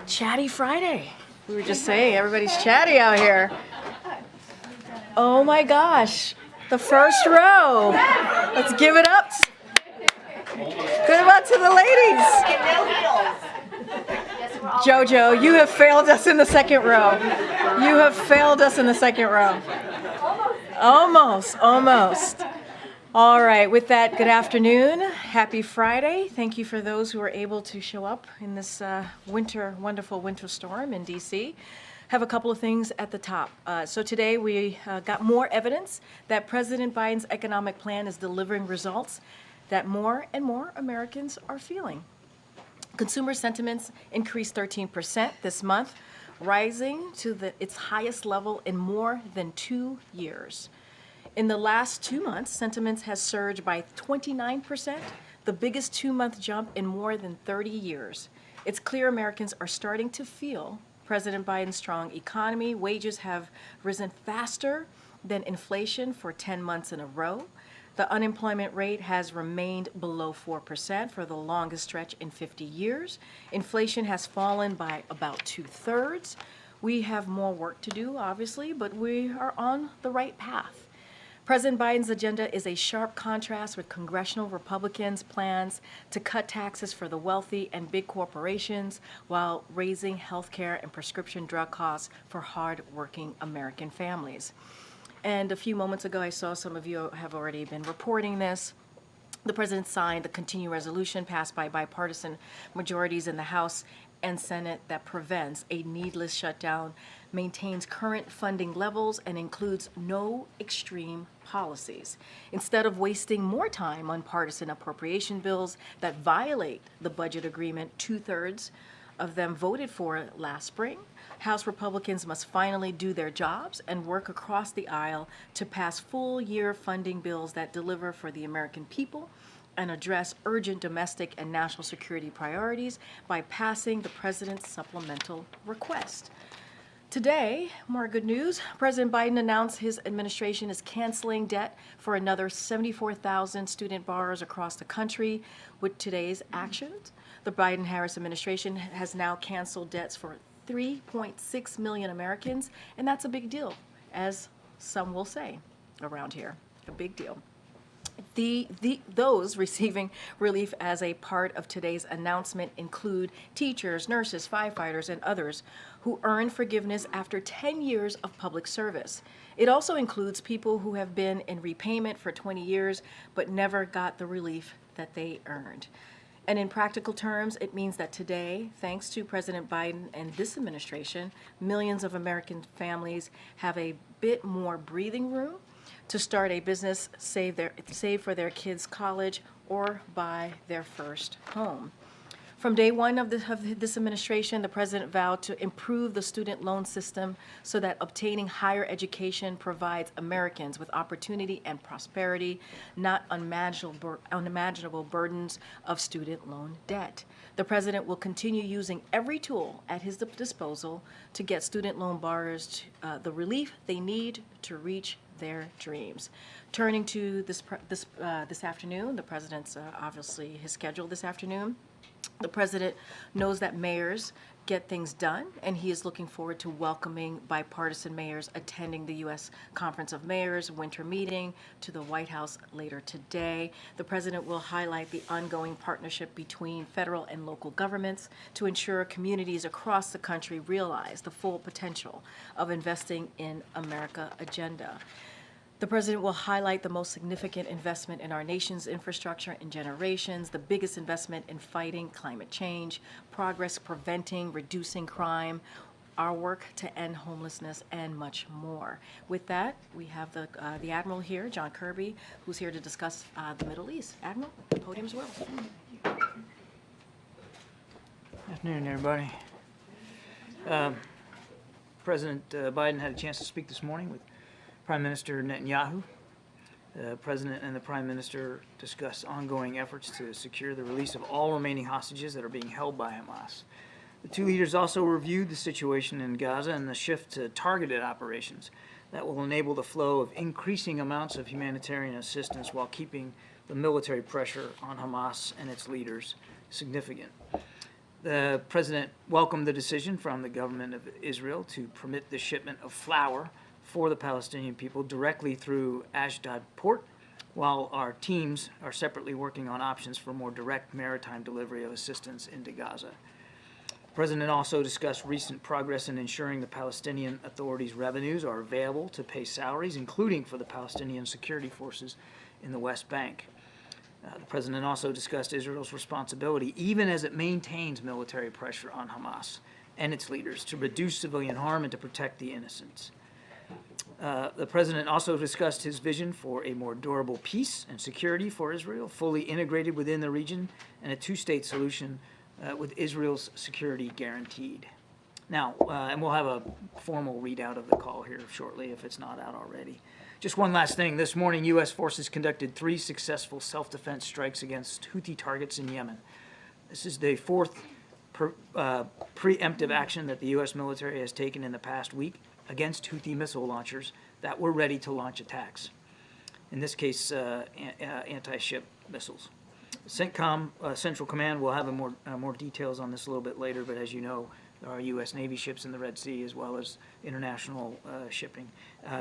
Chatty Friday. We were just saying, everybody's chatty out here. Oh my gosh, the first row. Let's give it up. Good luck to the ladies. Jojo, you have failed us in the second row. You have failed us in the second row. Almost. All right, with that, good afternoon. Happy Friday. Thank you for those who are able to show up in this wonderful winter storm in D.C. Have a couple of things at the top. So today we got more evidence that President Biden's economic plan is delivering results that more and more Americans are feeling. Consumer sentiments increased 13% this month, rising to its highest level in more than 2 years. In the last 2 months, sentiments has surged by 29%, the biggest 2-month jump in more than 30 years. It's clear Americans are starting to feel President Biden's strong economy. Wages have risen faster than inflation for 10 months in a row. The unemployment rate has remained below 4% for the longest stretch in 50 years. Inflation has fallen by about 2/3. We have more work to do, obviously, but we are on the right path. President Biden's agenda is a sharp contrast with congressional Republicans' plans to cut taxes for the wealthy and big corporations while raising health care and prescription drug costs for hard-working American families. And a few moments ago, I saw some of you have already been reporting this. The president signed the continuing resolution passed by bipartisan majorities in the House and Senate that prevents a needless shutdown, maintains current funding levels, and includes no extreme policies. Instead of wasting more time on partisan appropriation bills that violate the budget agreement 2/3 of them voted for last spring, House Republicans must finally do their jobs and work across the aisle to pass full-year funding bills that deliver for the American people and address urgent domestic and national security priorities by passing the president's supplemental request. Today, more good news. President Biden announced his administration is canceling debt for another 74,000 student borrowers across the country. With today's actions, the Biden-Harris administration has now canceled debts for 3.6 million Americans, and that's a big deal, as some will say around here, a big deal. Those receiving relief as a part of today's announcement include teachers, nurses, firefighters, and others who earned forgiveness after 10 years of public service. It also includes people who have been in repayment for 20 years but never got the relief that they earned. And in practical terms, it means that today, thanks to President Biden and this administration, millions of American families have a bit more breathing room to start a business, save for their kids' college, or buy their first home. From day one of this administration, the president vowed to improve the student loan system so that obtaining higher education provides Americans with opportunity and prosperity, not unimaginable burdens of student loan debt. The president will continue using every tool at his disposal to get student loan borrowers the relief they need to reach their dreams. Turning to this afternoon, the president's obviously his schedule this afternoon. The president knows that mayors get things done, and he is looking forward to welcoming bipartisan mayors attending the U.S. Conference of Mayors winter meeting to the White House later today. The president will highlight the ongoing partnership between federal and local governments to ensure communities across the country realize the full potential of investing in America agenda. The president will highlight the most significant investment in our nation's infrastructure in generations, the biggest investment in fighting climate change, progress preventing, reducing crime, our work to end homelessness, and much more. With that, we have the Admiral here, John Kirby, who's here to discuss the Middle East. Admiral, the podium's yours. Good afternoon, everybody. President Biden had a chance to speak this morning with Prime Minister Netanyahu. The President and the Prime Minister discussed ongoing efforts to secure the release of all remaining hostages that are being held by Hamas. The two leaders also reviewed the situation in Gaza and the shift to targeted operations that will enable the flow of increasing amounts of humanitarian assistance while keeping the military pressure on Hamas and its leaders significant. The president welcomed the decision from the government of Israel to permit the shipment of flour for the Palestinian people directly through Ashdod port, while our teams are separately working on options for more direct maritime delivery of assistance into Gaza. The president also discussed recent progress in ensuring the Palestinian Authority's revenues are available to pay salaries, including for the Palestinian security forces in the West Bank. The president also discussed Israel's responsibility, even as it maintains military pressure on Hamas and its leaders, to reduce civilian harm and to protect the innocents. The president also discussed his vision for a more durable peace and security for Israel, fully integrated within the region, and a two-state solution with Israel's security guaranteed. Now, and we'll have a formal readout of the call here shortly if it's not out already. Just one last thing. This morning, U.S. forces conducted 3 successful self-defense strikes against Houthi targets in Yemen. This is the 4th preemptive action that the U.S. military has taken in the past week against Houthi missile launchers that were ready to launch attacks. In this case, anti-ship missiles. CENTCOM, Central Command, will have more details on this a little bit later, but as you know, there are U.S. Navy ships in the Red Sea as well as international shipping.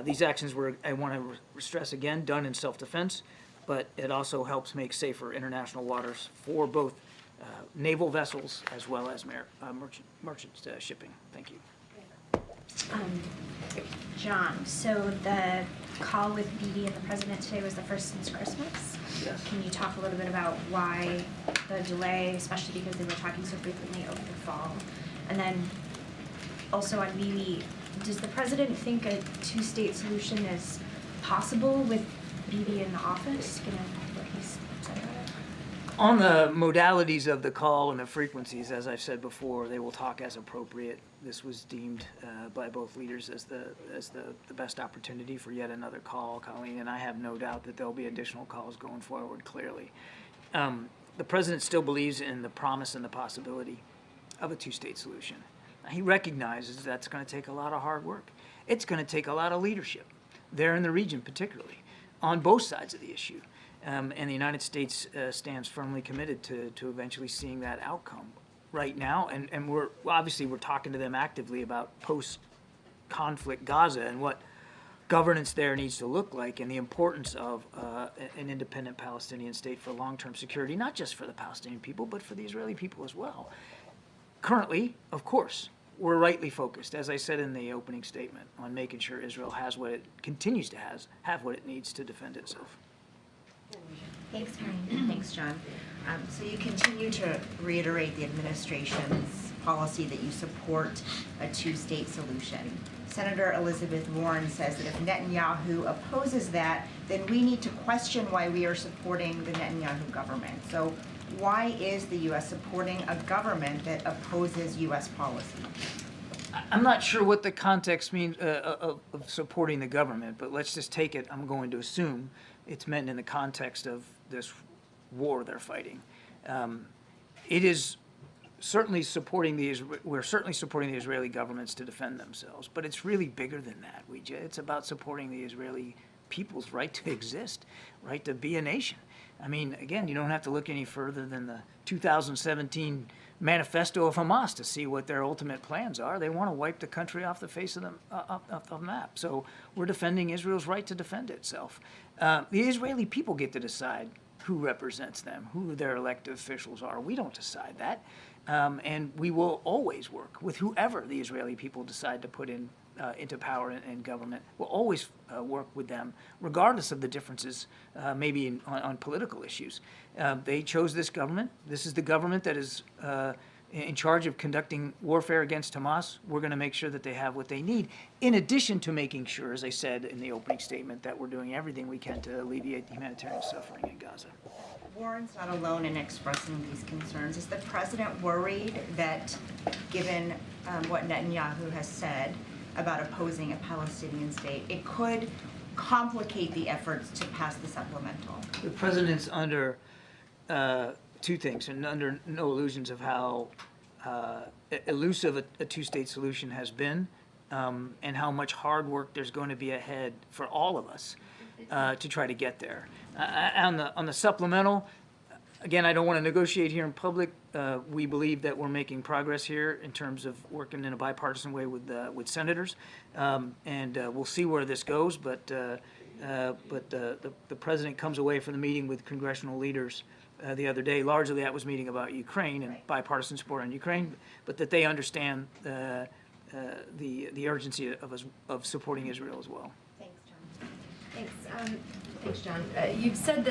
These actions were, I want to stress again, done in self-defense, but it also helps make safer international waters for both naval vessels as well as merchant shipping. Thank you. John, so the call with BD and the president today was the first since Christmas. Yes. Can you talk a little bit about why the delay, especially because they were talking so frequently over the fall? And then also on BD, does the president think a two-state solution is possible with BD in the office, given what he's said about it? On the modalities of the call and the frequencies, as I've said before, they will talk as appropriate. This was deemed by both leaders as the best opportunity for yet another call, Karine, and I have no doubt that there'll be additional calls going forward, clearly. The president still believes in the promise and the possibility of a two-state solution. Now, he recognizes that's going to take a lot of hard work. It's going to take a lot of leadership there in the region, particularly, on both sides of the issue. And the United States stands firmly committed to eventually seeing that outcome right now. And we're talking to them actively about post-conflict Gaza and what governance there needs to look like and the importance of an independent Palestinian state for long-term security, not just for the Palestinian people, but for the Israeli people as well. Currently, of course, we're rightly focused, as I said in the opening statement, on making sure Israel has what it continues to have what it needs to defend itself. Thanks, Karine. Thanks, John. So you continue to reiterate the administration's policy that you support a two-state solution. Senator Elizabeth Warren says that if Netanyahu opposes that, then we need to question why we are supporting the Netanyahu government. So why is the U.S. supporting a government that opposes U.S. policy? I'm not sure what the context means of supporting the government, but let's just take it. I'm going to assume it's meant in the context of this war they're fighting. It is certainly we're certainly supporting the Israeli governments to defend themselves, but it's really bigger than that. It's about supporting the Israeli people's right to exist, right to be a nation. I mean, again, you don't have to look any further than the 2017 manifesto of Hamas to see what their ultimate plans are. They want to wipe the country off the face of the map. So we're defending Israel's right to defend itself. The Israeli people get to decide who represents them, who their elected officials are. We don't decide that. And we will always work with whoever the Israeli people decide to put into power and government. We'll always work with them, regardless of the differences, maybe on political issues. They chose this government. This is the government that is in charge of conducting warfare against Hamas. We're going to make sure that they have what they need, in addition to making sure, as I said in the opening statement, that we're doing everything we can to alleviate the humanitarian suffering in Gaza. Warren's not alone in expressing these concerns. Is the president worried that, given what Netanyahu has said about opposing a Palestinian state, it could complicate the efforts to pass the supplemental? The president's under two things, and under no illusions of how elusive a two-state solution has been, and how much hard work there's going to be ahead for all of us to try to get there. On the supplemental, Again, I don't want to negotiate here in public. We believe that we're making progress here in terms of working in a bipartisan way with senators, and we'll see where this goes. But the president comes away from the meeting with congressional leaders the other day. Largely, that was meeting about Ukraine and bipartisan support on Ukraine, but that they understand the urgency of supporting Israel as well. Thanks, John. Thanks. Thanks, John. You said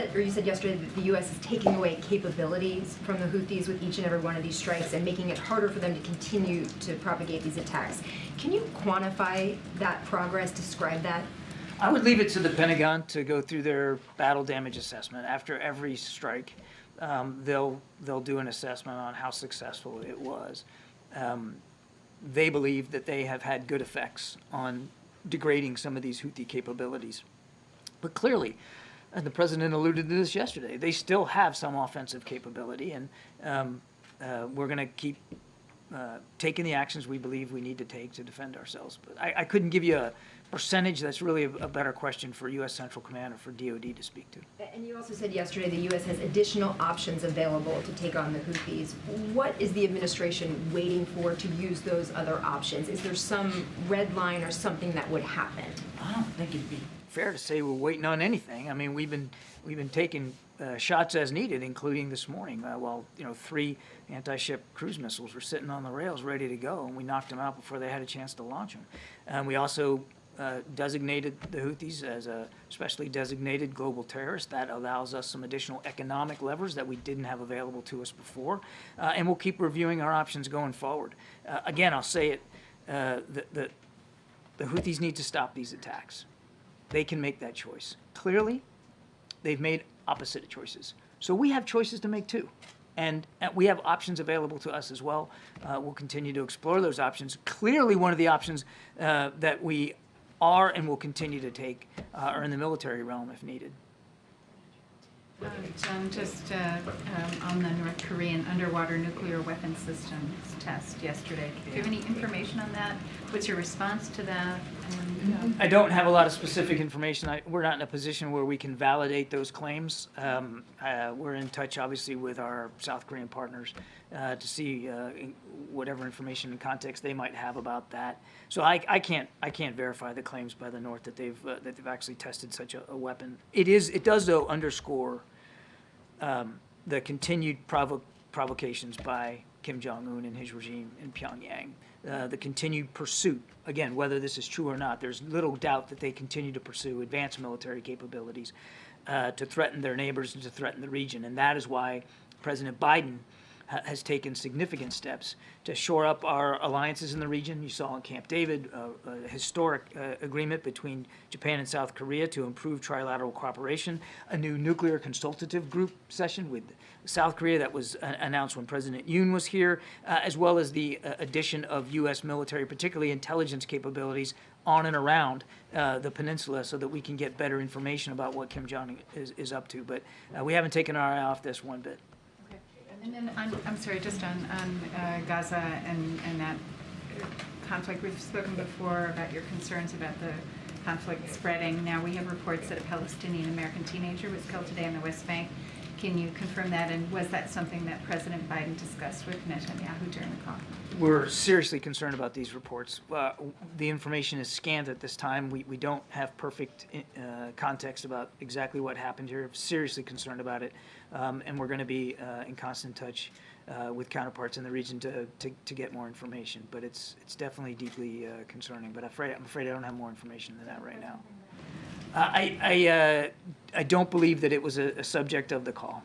yesterday that the U.S. is taking away capabilities from the Houthis with each and every one of these strikes and making it harder for them to continue to propagate these attacks. Can you quantify that progress, describe that? I would leave it to the Pentagon to go through their battle damage assessment. After every strike, they'll do an assessment on how successful it was. They believe that they have had good effects on degrading some of these Houthi capabilities. But clearly, and the president alluded to this yesterday, they still have some offensive capability, and we're going to keep taking the actions we believe we need to take to defend ourselves. But I couldn't give you a percentage. That's really a better question for U.S. Central Command or for DOD to speak to. And you also said yesterday the U.S. has additional options available to take on the Houthis. What is the administration waiting for to use those other options? Is there some red line or something that would happen? I don't think it'd be fair to say we're waiting on anything. I mean, we've been taking shots as needed, including this morning. While 3 anti-ship cruise missiles were sitting on the rails ready to go, and we knocked them out before they had a chance to launch them. We also designated the Houthis as a specially designated global terrorist. That allows us some additional economic levers that we didn't have available to us before, and we'll keep reviewing our options going forward. Again, I'll say it: the Houthis need to stop these attacks. They can make that choice. Clearly, they've made opposite choices. So we have choices to make too. And we have options available to us as well. We'll continue to explore those options. Clearly, one of the options that we are and will continue to take are in the military realm if needed. John, just on the North Korean underwater nuclear weapon systems test yesterday. Do you have any information on that? What's your response to that? And, I don't have a lot of specific information. We're not in a position where we can validate those claims. We're in touch, obviously, with our South Korean partners to see whatever information and context they might have about that. So I can't verify the claims by the North that they've actually tested such a weapon. It does though underscore the continued provocations by Kim Jong-un and his regime in Pyongyang. The continued pursuit, again, whether this is true or not, there's little doubt that they continue to pursue advanced military capabilities to threaten their neighbors and to threaten the region. And that is why President Biden has taken significant steps to shore up our alliances in the region. You saw in Camp David a historic agreement between Japan and South Korea to improve trilateral cooperation, a new nuclear consultative group session with South Korea that was announced when President Yoon was here, as well as the addition of U.S. military, particularly intelligence capabilities, on and around the peninsula so that we can get better information about what Kim Jong is up to. But we haven't taken our eye off this one bit. and then I'm sorry, just on Gaza and that conflict. We've spoken before about your concerns about the conflict spreading. Now we have reports that a Palestinian-American teenager was killed today on the West Bank. Can you confirm that? And was that something that President Biden discussed with Netanyahu during the call? We're seriously concerned about these reports. The information is scanned at this time. We don't have perfect context about exactly what happened here. Seriously concerned about it. And we're going to be in constant touch with counterparts in the region to get more information. But it's definitely deeply concerning. But I'm afraid I don't have more information than that right now. I don't believe that it was a subject of the call.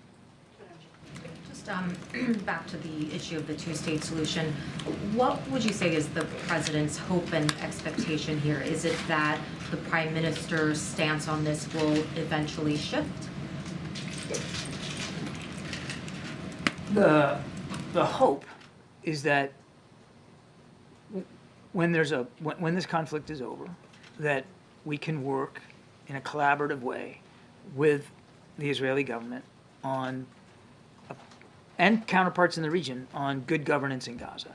Just back to the issue of the two-state solution, what would you say is the president's hope and expectation here? Is it that the prime minister's stance on this will eventually shift? The hope is that when this conflict is over, that we can work in a collaborative way with the Israeli government and counterparts in the region on good governance in Gaza.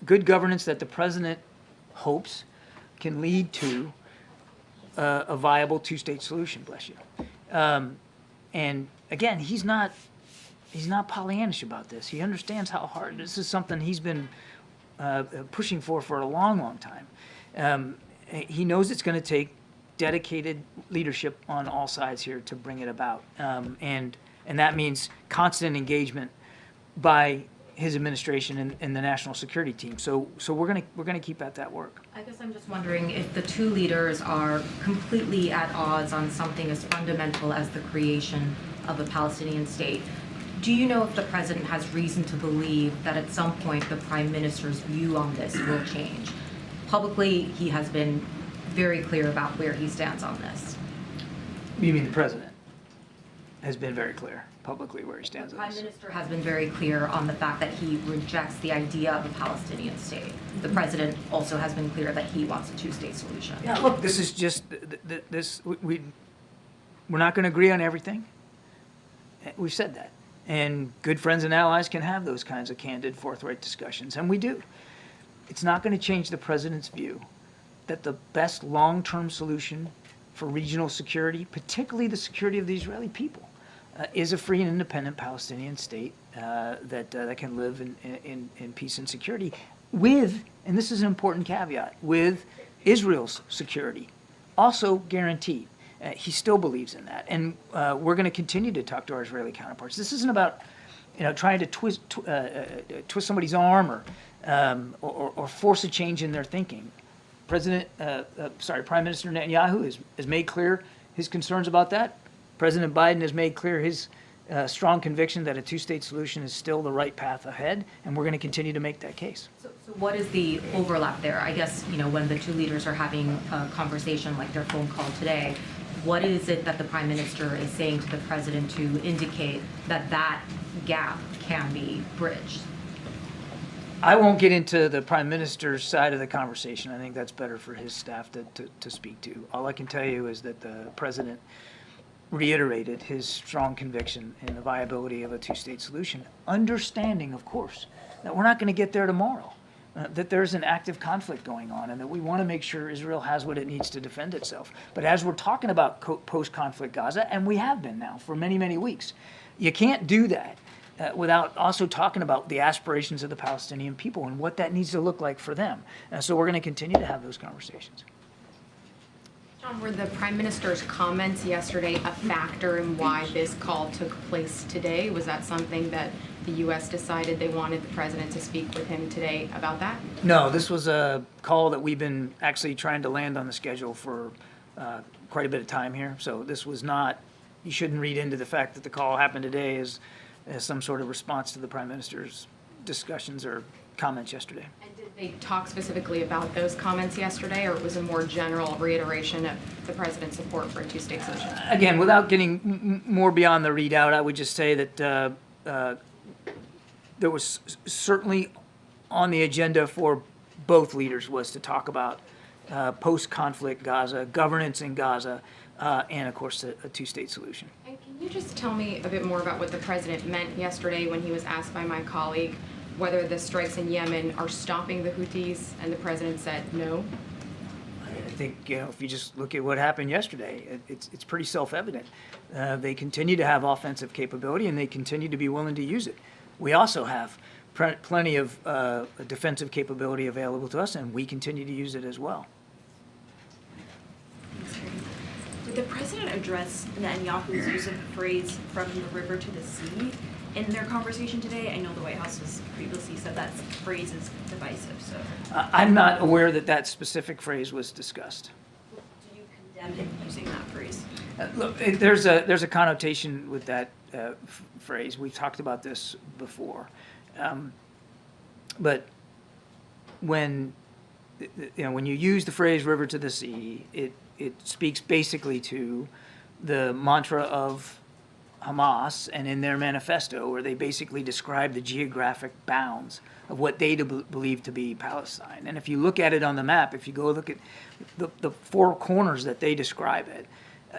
Good governance that the president hopes can lead to a viable two-state solution, bless you. And again, he's not he's not Pollyannish about this. He understands how hard this is. Something he's been pushing for a long, long time. He knows it's going to take dedicated leadership on all sides here to bring it about, and that means constant engagement by his administration and the national security team. So we're gonna keep at that work. I guess I'm just wondering if the two leaders are completely at odds on something as fundamental as the creation of a Palestinian state. Do you know if the president has reason to believe that at some point the prime minister's view on this will change? Publicly, he has been very clear about where he stands on this. You mean the president has been very clear publicly where he stands The on prime this? minister has been very clear on the fact that he rejects the idea of a Palestinian state. The president also has been clear that he wants a two-state solution. Yeah, look, this is just we're not going to agree on everything. We've said that, and good friends and allies can have those kinds of candid, forthright discussions, and we do. It's not going to change the president's view that the best long-term solution for regional security, particularly the security of the Israeli people, is a free and independent Palestinian state that can live in peace and security with, and this is an important caveat, with Israel's security also guaranteed. He still believes in that, and we're going to continue to talk to our Israeli counterparts. This isn't about, trying to twist somebody's arm or force a change in their thinking. Prime Minister Netanyahu has made clear his concerns about that. President Biden has made clear his strong conviction that a two-state solution is still the right path ahead, and we're going to continue to make that case. So what is the overlap there? I guess, when the two leaders are having a conversation like their phone call today, what is it that the prime minister is saying to the president to indicate that gap can be bridged? I won't get into the prime minister's side of the conversation. I think that's better for his staff to speak to. All I can tell you is that the president reiterated his strong conviction in the viability of a two-state solution, understanding, of course, that we're not going to get there tomorrow, that there's an active conflict going on, and that we want to make sure Israel has what it needs to defend itself. But as we're talking about post-conflict Gaza, and we have been now for many, many weeks, you can't do that without also talking about the aspirations of the Palestinian people and what that needs to look like for them. So we're going to continue to have those conversations. John, were the Prime Minister's comments yesterday a factor in why this call took place today? Was that something that the U.S. decided they wanted the President to speak with him today about that? No, this was a call that we've been actually trying to land on the schedule for quite a bit of time here. So this was not, you shouldn't read into the fact that the call happened today as some sort of response to the Prime Minister's discussions or comments yesterday. And did they talk specifically about those comments yesterday, or was it a more general reiteration of the President's support for a two-state solution? Again, without getting more beyond the readout, I would just say that there was certainly on the agenda for both leaders was to talk about post-conflict Gaza, governance in Gaza, and of course a two-state solution. And can you just tell me a bit more about what the President meant yesterday when he was asked by my colleague whether the strikes in Yemen are stopping the Houthis, and the President said no? I think if you just look at what happened yesterday, it's pretty self-evident. They continue to have offensive capability, and they continue to be willing to use it. We also have plenty of defensive capability available to us, and we continue to use it as well. Did the President address Netanyahu's use of the phrase "from the river to the sea" in their conversation today? I know the White House has previously said that phrase is divisive, so. I'm not aware that specific phrase was discussed. Do you condemn him using that phrase? Look, there's a connotation with that phrase. We've talked about this before, but when you use the phrase "river to the sea," it speaks basically to the mantra of Hamas and in their manifesto, where they basically describe the geographic bounds of what they believe to be Palestine. And if you look at it on the map, if you go look at the four corners that they describe it,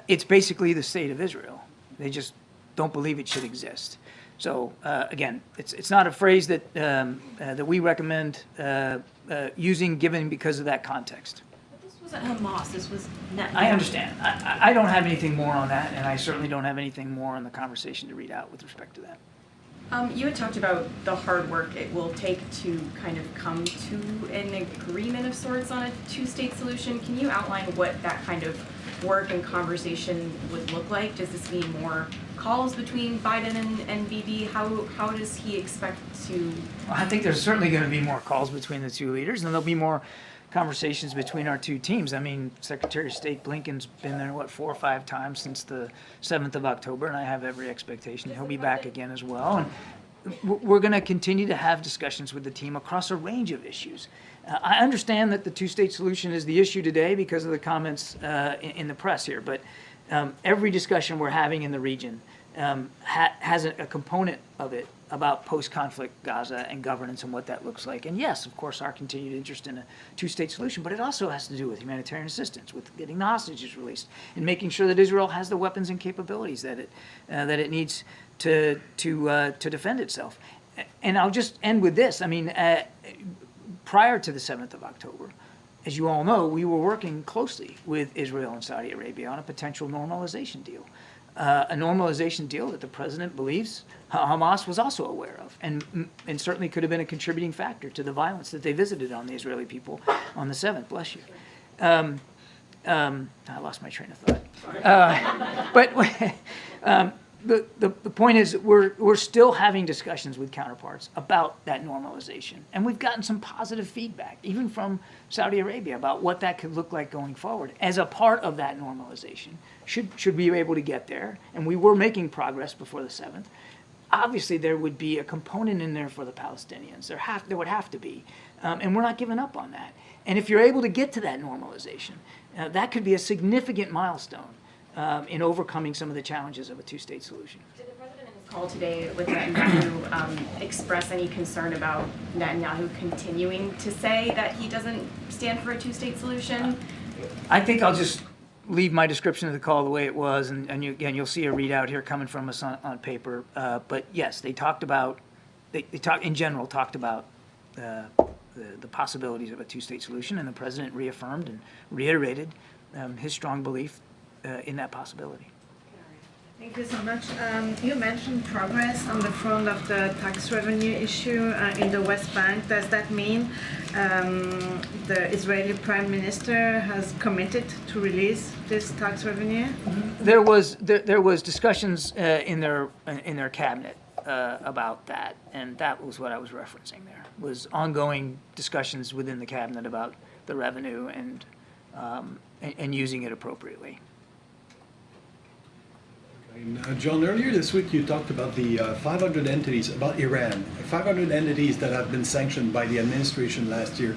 it's basically the state of Israel. They just don't believe it should exist. So again, it's not a phrase that that we recommend using, given because of that context. But this wasn't Hamas. This was Netanyahu. I understand. I don't have anything more on that, and I certainly don't have anything more on the conversation to read out with respect to that. You had talked about the hard work it will take to kind of come to an agreement of sorts on a two-state solution. Can you outline what that kind of work and conversation would look like? Does this mean more calls between Biden and Bibi? How does he expect to? Well, I think there's certainly going to be more calls between the two leaders, and there'll be more conversations between our two teams. I mean, Secretary of State Blinken's been there, 4 or 5 times since the 7th of October, and I have every expectation he'll be back again as well. And we're going to continue to have discussions with the team across a range of issues. I understand that the two-state solution is the issue today because of the comments in the press here, but every discussion we're having in the region has a component of it about post-conflict Gaza and governance and what that looks like. And yes, of course, our continued interest in a two-state solution, but it also has to do with humanitarian assistance, with getting the hostages released, and making sure that Israel has the weapons and capabilities that it needs to defend itself. And I'll just end with this. I mean, prior to the 7th of October, as you all know, we were working closely with Israel and Saudi Arabia on a potential normalization deal. A normalization deal that the president believes Hamas was also aware of, and certainly could have been a contributing factor to the violence that they visited on the Israeli people on the 7th. Bless you. I lost my train of thought. But the point is, we're still having discussions with counterparts about that normalization, and we've gotten some positive feedback, even from Saudi Arabia, about what that could look like going forward as a part of that normalization. Should we be able to get there, and we were making progress before the 7th. Obviously, there would be a component in there for the Palestinians. There would have to be, and we're not giving up on that. And if you're able to get to that normalization, that could be a significant milestone in overcoming some of the challenges of a two-state solution. Did the president in his call today with Netanyahu express any concern about Netanyahu continuing to say that he doesn't stand for a two-state solution? I think I'll just leave my description of the call the way it was, and you'll see a readout here coming from us on paper. But yes, they talked about, they talked about the possibilities of a two-state solution, and the president reaffirmed and reiterated his strong belief in that possibility. Thank you so much. You mentioned progress on the front of the tax revenue issue in the West Bank. Does that mean the Israeli Prime Minister has committed to release this tax revenue? There was discussions in their cabinet about that, and that was what I was referencing there. Was ongoing discussions within the cabinet about the revenue and using it appropriately. John, earlier this week you talked about the 500 entities, about Iran, 500 entities that have been sanctioned by the administration last year.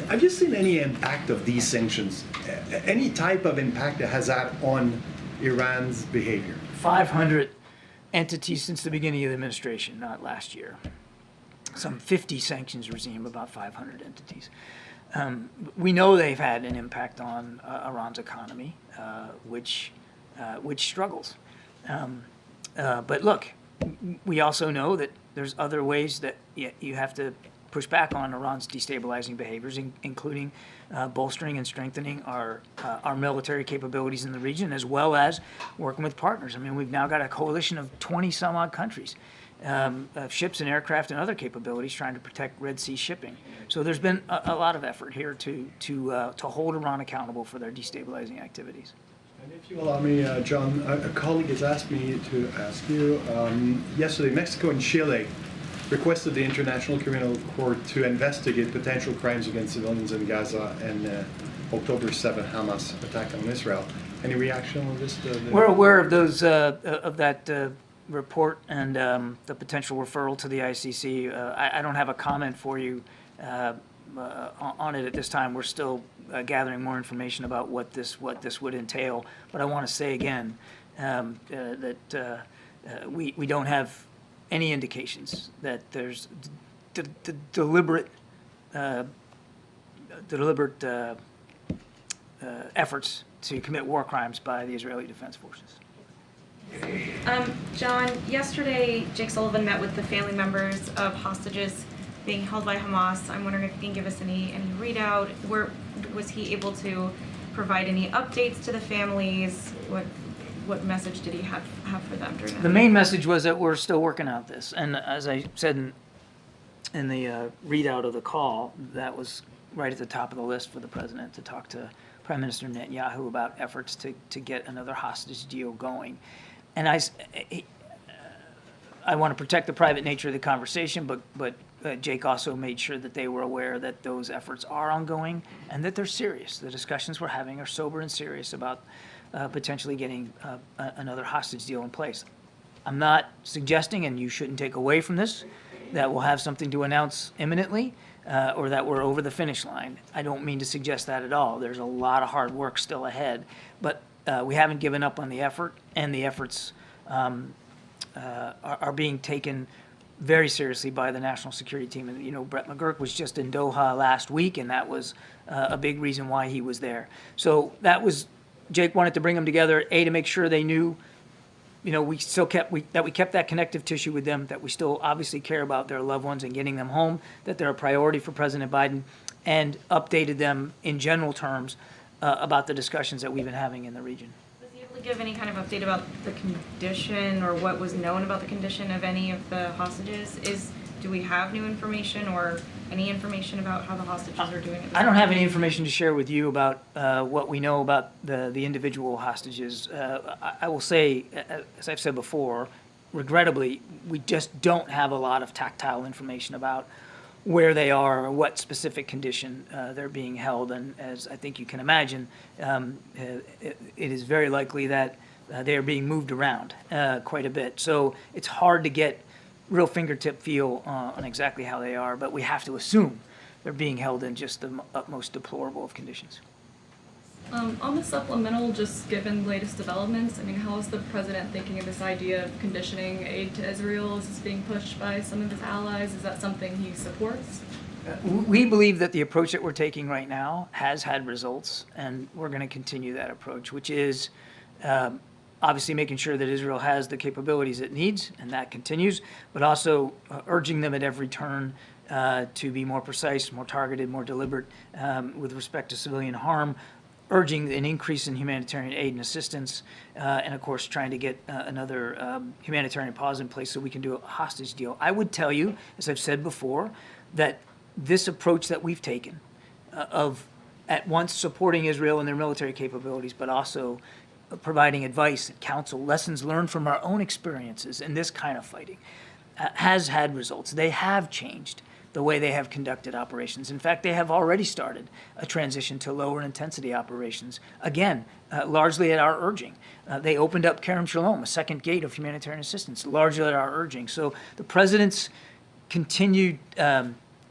Have you seen any impact of these sanctions? Any type of impact that has that on Iran's behavior? 500 entities since the beginning of the administration, not last year. Some 50 sanctions regime, about 500 entities. We know they've had an impact on Iran's economy, which struggles. But look, we also know that there's other ways that you have to push back on Iran's destabilizing behaviors, including bolstering and strengthening our military capabilities in the region, as well as working with partners. I mean, we've now got a coalition of 20 some odd countries, of ships and aircraft and other capabilities trying to protect Red Sea shipping. So there's been a lot of effort here to hold Iran accountable for their destabilizing activities. And if you allow me, John, a colleague has asked me to ask you, yesterday Mexico and Chile requested the International Criminal Court to investigate potential crimes against civilians in Gaza and October 7th Hamas attack on Israel. Any reaction on this? We're aware of those of that report and the potential referral to the ICC. I don't have a comment for you on it at this time. We're still gathering more information about what this would entail. But I want to say again that we don't have any indications that there's deliberate efforts to commit war crimes by the Israeli Defense Forces. John, yesterday Jake Sullivan met with the family members of hostages being held by Hamas. I'm wondering if you can give us any readout. Was he able to provide any updates to the families? what message did he have for them during that? The main message was that we're still working out this, and as I said in the readout of the call, that was right at the top of the list for the president to talk to Prime Minister Netanyahu about efforts to get another hostage deal going. And I want to protect the private nature of the conversation, but Jake also made sure that they were aware that those efforts are ongoing and that they're serious. The discussions we're having are sober and serious about potentially getting another hostage deal in place. I'm not suggesting, and you shouldn't take away from this, that we'll have something to announce imminently or that we're over the finish line. I don't mean to suggest that at all. There's a lot of hard work still ahead, but we haven't given up on the effort, and the efforts are being taken very seriously by the national security team. And, you know, Brett McGurk was just in Doha last week, and that was a big reason why he was there. So that was, Jake wanted to bring them together, to make sure they knew, you know, we kept that connective tissue with them, that we still obviously care about their loved ones and getting them home, that they're a priority for President Biden, and updated them in general terms about the discussions that we've been having in the region. Was he able to give any kind of update about the condition or what was known about the condition of any of the hostages? Do we have new information or any information about how the hostages are doing? I don't have any information to share with you about what we know about the individual hostages. I will say, as I've said before, regrettably, we just don't have a lot of tactile information about where they are or what specific condition they're being held. And as I think you can imagine, it is very likely that they are being moved around quite a bit. So it's hard to get real fingertip feel on exactly how they are, but we have to assume they're being held in just the utmost deplorable of conditions. On the supplemental, just given the latest developments, I mean, how is the president thinking of this idea of conditioning aid to Israel? Is this being pushed by some of his allies? Is that something he supports? We believe that the approach that we're taking right now has had results, and we're going to continue that approach, which is obviously making sure that Israel has the capabilities it needs, and that continues, but also urging them at every turn to be more precise, more targeted, more deliberate with respect to civilian harm, urging an increase in humanitarian aid and assistance, and of course trying to get another humanitarian pause in place so we can do a hostage deal. I would tell you, as I've said before, that this approach that we've taken of at once supporting Israel and their military capabilities, but also providing advice and counsel, lessons learned from our own experiences in this kind of fighting, has had results. They have changed the way they have conducted operations. In fact, they have already started a transition to lower intensity operations, again, largely at our urging. They opened up Kerem Shalom, a second gate of humanitarian assistance, largely at our urging. So the president's continued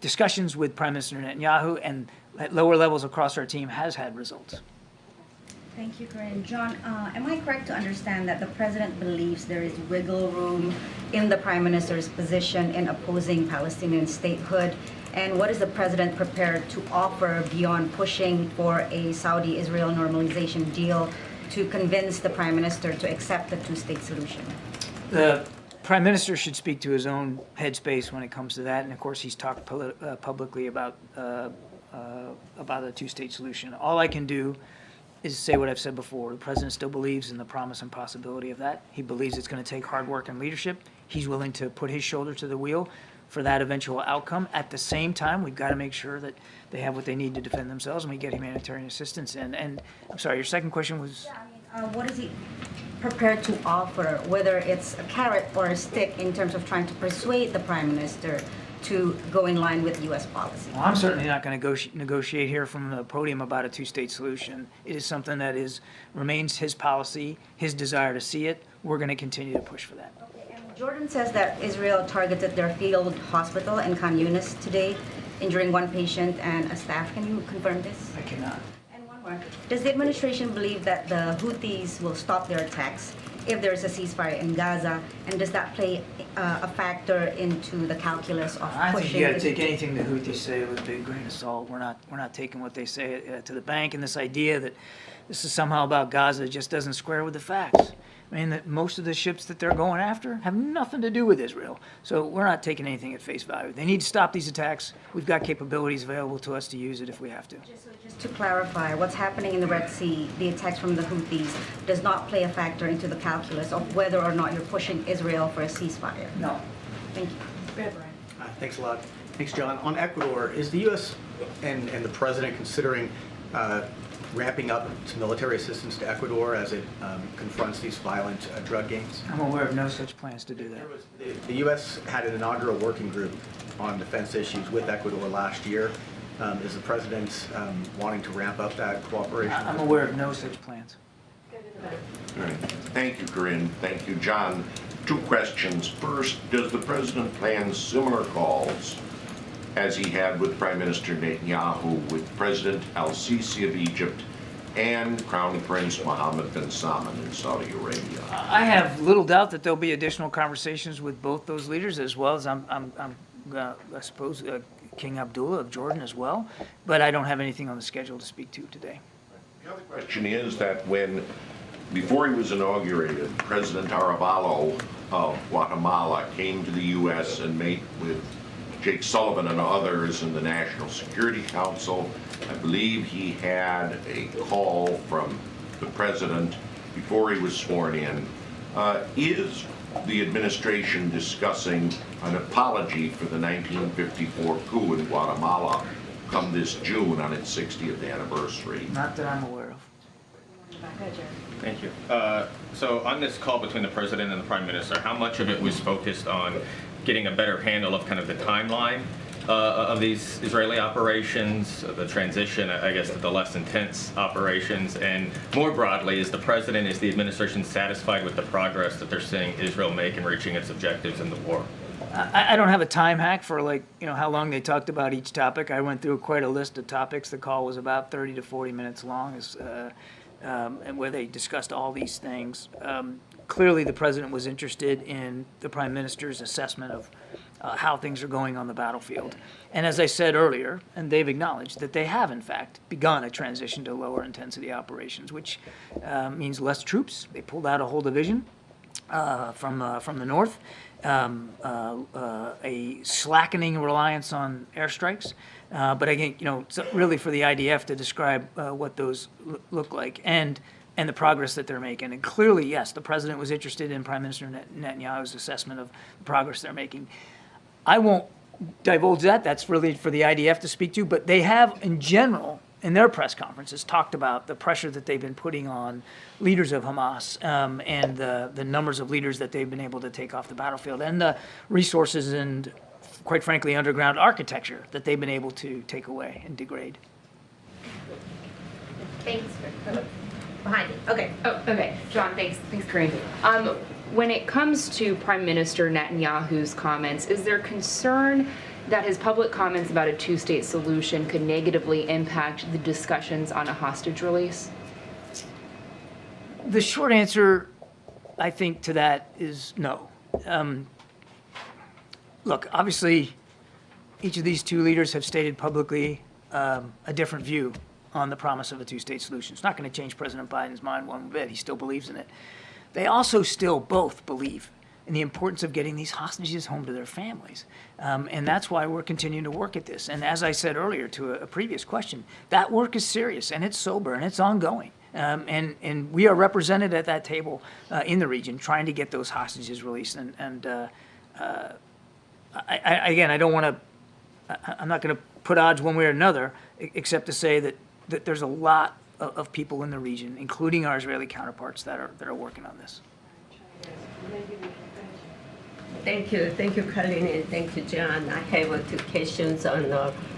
discussions with Prime Minister Netanyahu and at lower levels across our team has had results. Thank you, Karine. John, am I correct to understand that the president believes there is wiggle room in the prime minister's position in opposing Palestinian statehood? And what is the president prepared to offer beyond pushing for a Saudi-Israel normalization deal to convince the prime minister to accept the two-state solution? The prime minister should speak to his own headspace when it comes to that. And of course, he's talked publicly about a two-state solution. All I can do is say what I've said before. The president still believes in the promise and possibility of that. He believes it's going to take hard work and leadership. He's willing to put his shoulder to the wheel for that eventual outcome. At the same time, we've got to make sure that they have what they need to defend themselves and we get humanitarian assistance in. And I'm sorry, your second question was? What is he prepared to offer, whether it's a carrot or a stick in terms of trying to persuade the prime minister to go in line with U.S. policy? Well, I'm certainly not going to negotiate here from the podium about a two-state solution. It is something that remains his policy, his desire to see it. We're going to continue to push for that. Okay. And Jordan says that Israel targeted their field hospital in Khan Yunis today, injuring one patient and a staff. Can you confirm this? I cannot. And one more. Does the administration believe that the Houthis will stop their attacks if there is a ceasefire in Gaza, and does that play a factor into the calculus of I pushing? think you got to take anything the Houthis say with a big grain of salt. We're not taking what they say to the bank, and this idea that this is somehow about Gaza just doesn't square with the facts. I I mean, that most of the ships that they're going after have nothing to do with Israel. So we're not taking anything at face value. They need to stop these attacks. We've got capabilities available to us to use it if we have to. Just to clarify, what's happening in the Red Sea, the attacks from the Houthis, does not play a factor into the calculus of whether or not you're pushing Israel for a ceasefire? No. Thank you. Go ahead, Brian. Thanks a lot. Thanks, John. On Ecuador, is the U.S. and the President considering ramping up its military assistance to Ecuador as it confronts these violent drug gangs? I'm aware of no such plans to do that. The U.S. had an inaugural working group on defense issues with Ecuador last year. Is the President wanting to ramp up that cooperation? I'm aware of no such plans. All right. Thank you, Karine. Thank you, John. 2 questions. First, does the President plan similar calls as he had with Prime Minister Netanyahu, with President al-Sisi of Egypt and Crown Prince Mohammed bin Salman in Saudi Arabia? I have little doubt that there'll be additional conversations with both those leaders, as well as I suppose King Abdullah of Jordan as well. But I don't have anything on the schedule to speak to today. The other question is that before he was inaugurated, President Arevalo of Guatemala came to the U.S. and met with Jake Sullivan and others in the National Security Council. I believe he had a call from the President before he was sworn in. Is the administration discussing an apology for the 1954 coup in Guatemala come this June on its 60th anniversary? Not that I'm aware of. Thank you. So on this call between the President and the Prime Minister, how much of it was focused on getting a better handle of kind of the timeline of these Israeli operations, the transition, I guess, to the less intense operations, and more broadly, is the administration satisfied with the progress that they're seeing Israel make in reaching its objectives in the war? I don't have a time hack for how long they talked about each topic. I went through quite a list of topics. The call was about 30 to 40 minutes long, and where they discussed all these things. Clearly, the President was interested in the Prime Minister's assessment of how things are going on the battlefield. And as I said earlier, and they've acknowledged that they have, in fact, begun a transition to lower intensity operations, which means less troops. They pulled out a whole division from the north, a slackening reliance on airstrikes. But again, it's really for the IDF to describe what those look like and the progress that they're making. And clearly, yes, the President was interested in Prime Minister Netanyahu's assessment of the progress they're making. I won't divulge that. That's really for the IDF to speak to. But they have, in general, in their press conferences, talked about the pressure that they've been putting on leaders of Hamas and the numbers of leaders that they've been able to take off the battlefield and the resources and, quite frankly, underground architecture that they've been able to take away and degrade. Thanks. Behind you. Okay. Oh, okay. John, thanks. Thanks, Karine. When it comes to Prime Minister Netanyahu's comments, is there concern that his public comments about a two-state solution could negatively impact the discussions on a hostage release? The short answer, I think, to that is no. Look, obviously, each of these two leaders have stated publicly a different view on the promise of a two-state solution. It's not going to change President Biden's mind one bit. He still believes in it. They also still both believe in the importance of getting these hostages home to their families. And that's why we're continuing to work at this. And as I said earlier to a previous question, that work is serious and it's sober and it's ongoing. And we are represented at that table in the region trying to get those hostages released. Again, I don't want to, I'm not going to put odds one way or another, except to say that there's a lot of people in the region, including our Israeli counterparts, that are working on this. Thank you, Karine, and thank you, John. I have 2 questions on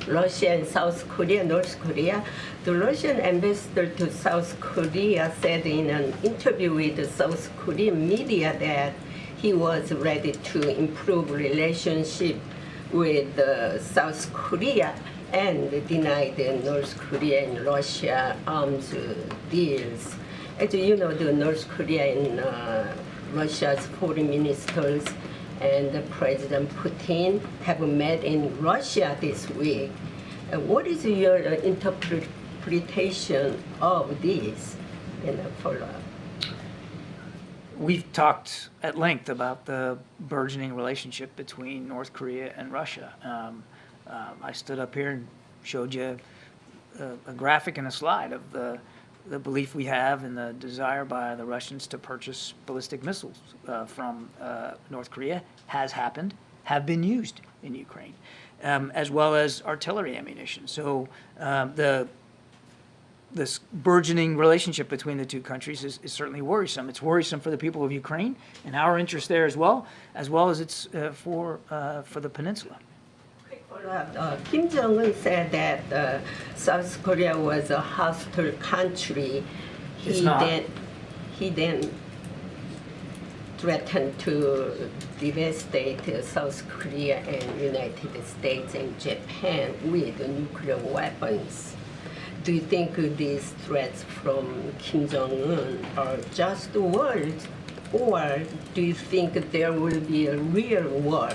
Russia and South Korea, North Korea. The Russian ambassador to South Korea said in an interview with the South Korean media that he was ready to improve relationship with South Korea and denied North Korea and Russia arms deals. As you know, the North Korea and Russia's foreign ministers and President Putin have met in Russia this week. What is your interpretation of this? And follow-up. we've talked at length about the burgeoning relationship between North Korea and Russia. I stood up here and showed you a graphic and a slide of the belief we have and the desire by the Russians to purchase ballistic missiles from North Korea has happened, have been used in Ukraine, as well as artillery ammunition. So this burgeoning relationship between the two countries is certainly worrisome. It's worrisome for the people of Ukraine and our interest there as well as it's for the peninsula. Kim Jong-un said that South Korea was a hostile country. It's not. He then threatened to devastate South Korea and United States and Japan with nuclear weapons. Do you think these threats from Kim Jong-un are just words, or do you think there will be a real war?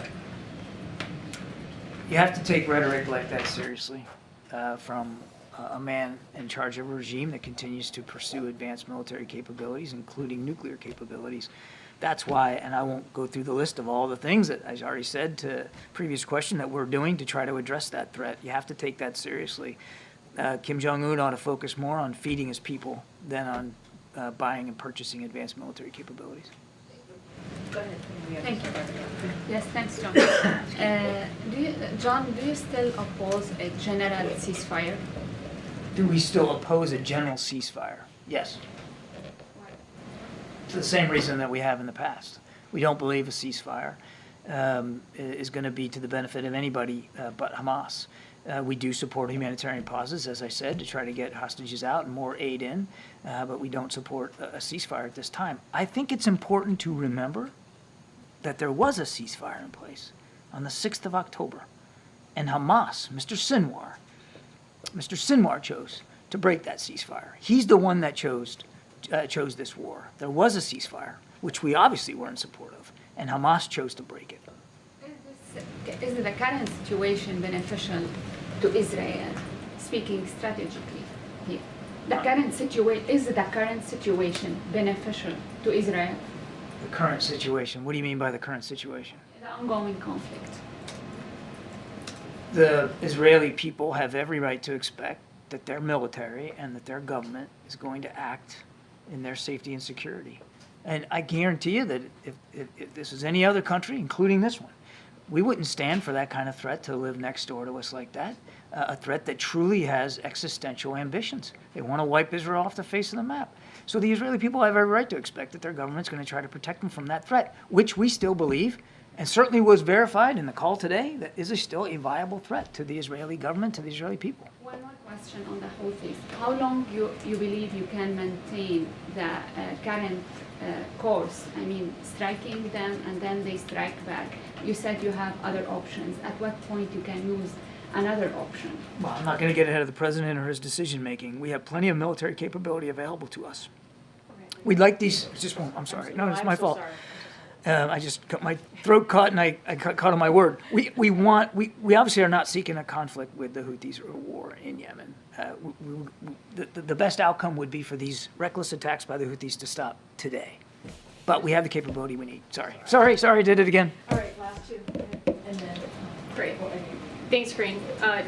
You have to take rhetoric like that seriously from a man in charge of a regime that continues to pursue advanced military capabilities, including nuclear capabilities. That's why, and I won't go through the list of all the things that I already said to previous question that we're doing to try to address that threat. You have to take that seriously. Kim Jong-un ought to focus more on feeding his people than on buying and purchasing advanced military capabilities. Go ahead. Thank you. Yes, thanks, John. John, do you still oppose a general ceasefire? Do we still oppose a general ceasefire? Yes. For the same reason that we have in the past. We don't believe a ceasefire is going to be to the benefit of anybody but Hamas. We do support humanitarian pauses, as I said, to try to get hostages out and more aid in, but we don't support a ceasefire at this time. I think it's important to remember that there was a ceasefire in place on the 6th of October, and Hamas, Mr. Sinwar chose to break that ceasefire. He's the one that chose this war. There was a ceasefire, which we obviously were in support of, and Hamas chose to break it. Is the current situation beneficial to Israel, speaking strategically here? Is the current situation beneficial to Israel? The current situation? What do you mean by the current situation? The ongoing conflict. The Israeli people have every right to expect that their military and that their government is going to act in their safety and security. And I guarantee you that if this was any other country, including this one, we wouldn't stand for that kind of threat to live next door to us like that, a threat that truly has existential ambitions. They want to wipe Israel off the face of the map. So the Israeli people have every right to expect that their government's going to try to protect them from that threat, which we still believe, and certainly was verified in the call today, that is still a viable threat to the Israeli government, to the Israeli people. One more question on the Houthis. How long you believe you can maintain the current course? I mean, striking them and then they strike back. You said you have other options. At what point you can use another option? Well, I'm not going to get ahead of the president or his decision making. We have plenty of military capability available to us. We'd like these. Just one. I'm sorry. No, it's my fault. I just got my throat caught and I caught on my word. We obviously are not seeking a conflict with the Houthis or a war in Yemen. The best outcome would be for these reckless attacks by the Houthis to stop today. But we have the capability we need. Sorry, did it again. All right, last two. And then, great. Thanks, Karine.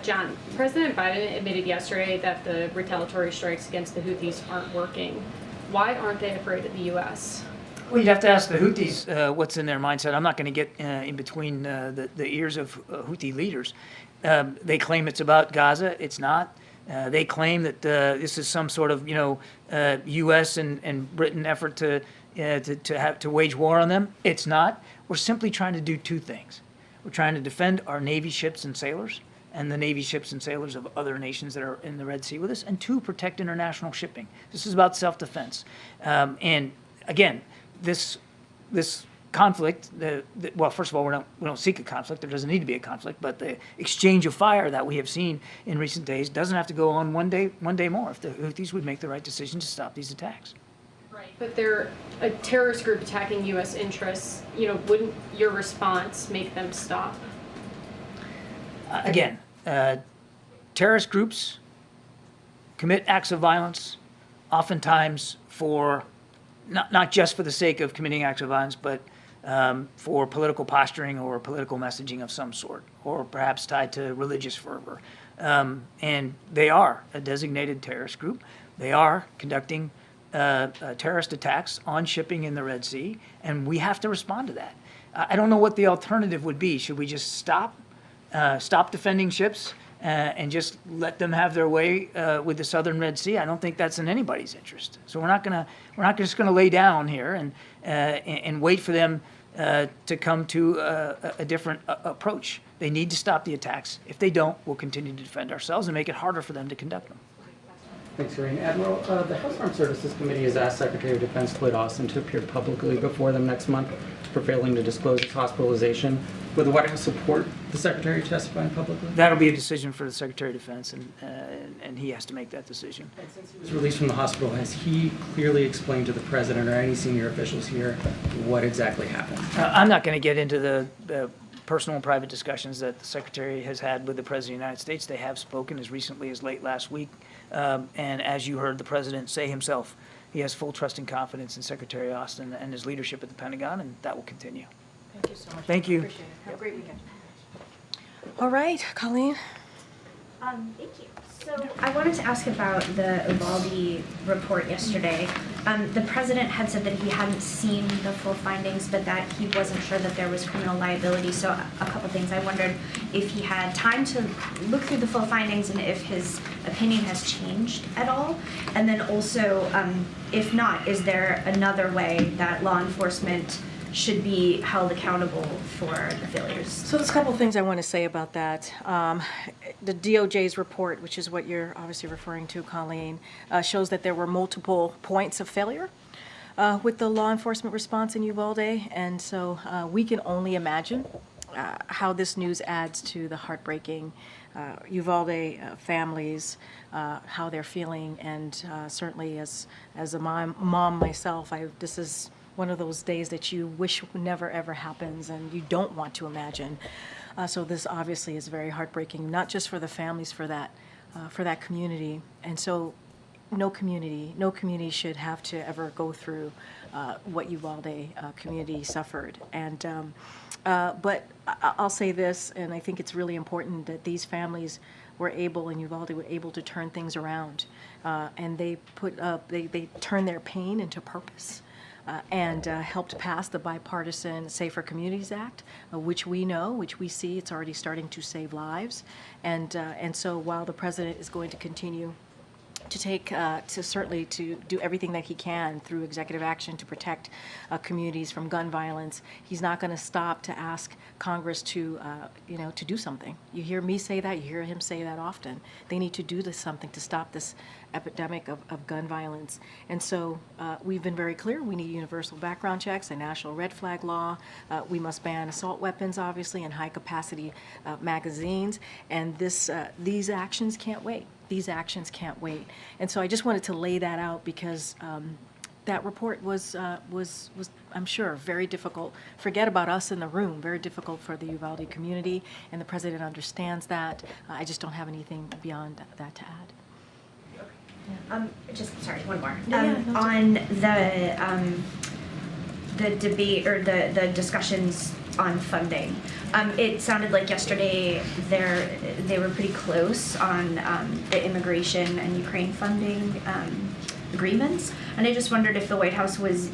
John, President Biden admitted yesterday that the retaliatory strikes against the Houthis aren't working. Why aren't they afraid of the U.S.? Well, you'd have to ask the Houthis what's in their mindset. I'm not going to get in between the ears of Houthi leaders. They claim it's about Gaza. It's not. They claim that this is some sort of U.S. and Britain effort to wage war on them. It's not. We're simply trying to do two things. We're trying to defend our Navy ships and sailors and the Navy ships and sailors of other nations that are in the Red Sea with us, and two, protect international shipping. This is about self-defense. And again, this conflict, well, first of all, we don't seek a conflict. There doesn't need to be a conflict, but the exchange of fire that we have seen in recent days doesn't have to go on one day more if the Houthis would make the right decision to stop these attacks. Right. But they're a terrorist group attacking U.S. interests. Wouldn't your response make them stop? Again, terrorist groups commit acts of violence, oftentimes for not just for the sake of committing acts of violence, but for political posturing or political messaging of some sort, or perhaps tied to religious fervor. And they are a designated terrorist group. They are conducting terrorist attacks on shipping in the Red Sea, and we have to respond to that. I don't know what the alternative would be. Should we just stop defending ships and just let them have their way with the southern Red Sea? I don't think that's in anybody's interest. So we're not just gonna lay down here and wait for them to come to a different approach. They need to stop the attacks. If they don't, we'll continue to defend ourselves and make it harder for them to conduct them. Thanks, Karine. Admiral, the House Armed Services Committee has asked Secretary of Defense Lloyd Austin to appear publicly before them next month for failing to disclose his hospitalization. Will the White House support the Secretary testifying publicly? That'll be a decision for the Secretary of Defense, and he has to make that decision. Since he was released from the hospital, has he clearly explained to the President or any senior officials here what exactly happened? I'm not going to get into the personal and private discussions that the Secretary has had with the President of the United States. They have spoken as recently as late last week. And as you heard the President say himself, he has full trust and confidence in Secretary Austin and his leadership at the Pentagon, and that will continue. Thank you so much. Thank you. Appreciate it. Have a great weekend. All right, Colleen. Thank you. So I wanted to ask about the Uvalde report yesterday. The president had said that he hadn't seen the full findings, but that he wasn't sure that there was criminal liability. So a couple things. I wondered if he had time to look through the full findings and if his opinion has changed at all. And then also, if not, is there another way that law enforcement should be held accountable for the failures? So there's a couple of things I want to say about that. The DOJ's report, which is what you're obviously referring to, Colleen, shows that there were multiple points of failure with the law enforcement response in Uvalde. And so we can only imagine how this news adds to the heartbreaking Uvalde families, how they're feeling. And certainly as a mom myself, this is one of those days that you wish never ever happens and you don't want to imagine. So this obviously is very heartbreaking, not just for the families, for that community. And so no community should have to ever go through what Uvalde community suffered. And but I'll say this, and I think it's really important that these families were able, in Uvalde, were able to turn things around, and they turned their pain into purpose. And helped pass the bipartisan Safer Communities Act, which we see, it's already starting to save lives. And so while the president is going to continue to certainly to do everything that he can through executive action to protect communities from gun violence, he's not going to stop to ask Congress to do something. You hear me say that, you hear him say that often. They need to do something to stop this epidemic of gun violence. And so we've been very clear. We need universal background checks, a national red flag law. We must ban assault weapons, obviously, and high capacity magazines. And these actions can't wait. These actions can't wait. And so I just wanted to lay that out because that report was, I'm sure, very difficult. Forget about us in the room, very difficult for the Uvalde community, and the president understands that. I just don't have anything beyond that to add. Sorry, one more. Yeah, on the debate or the discussions on funding, it sounded like yesterday they were pretty close on the immigration and Ukraine funding agreements, and I just wondered if the White House was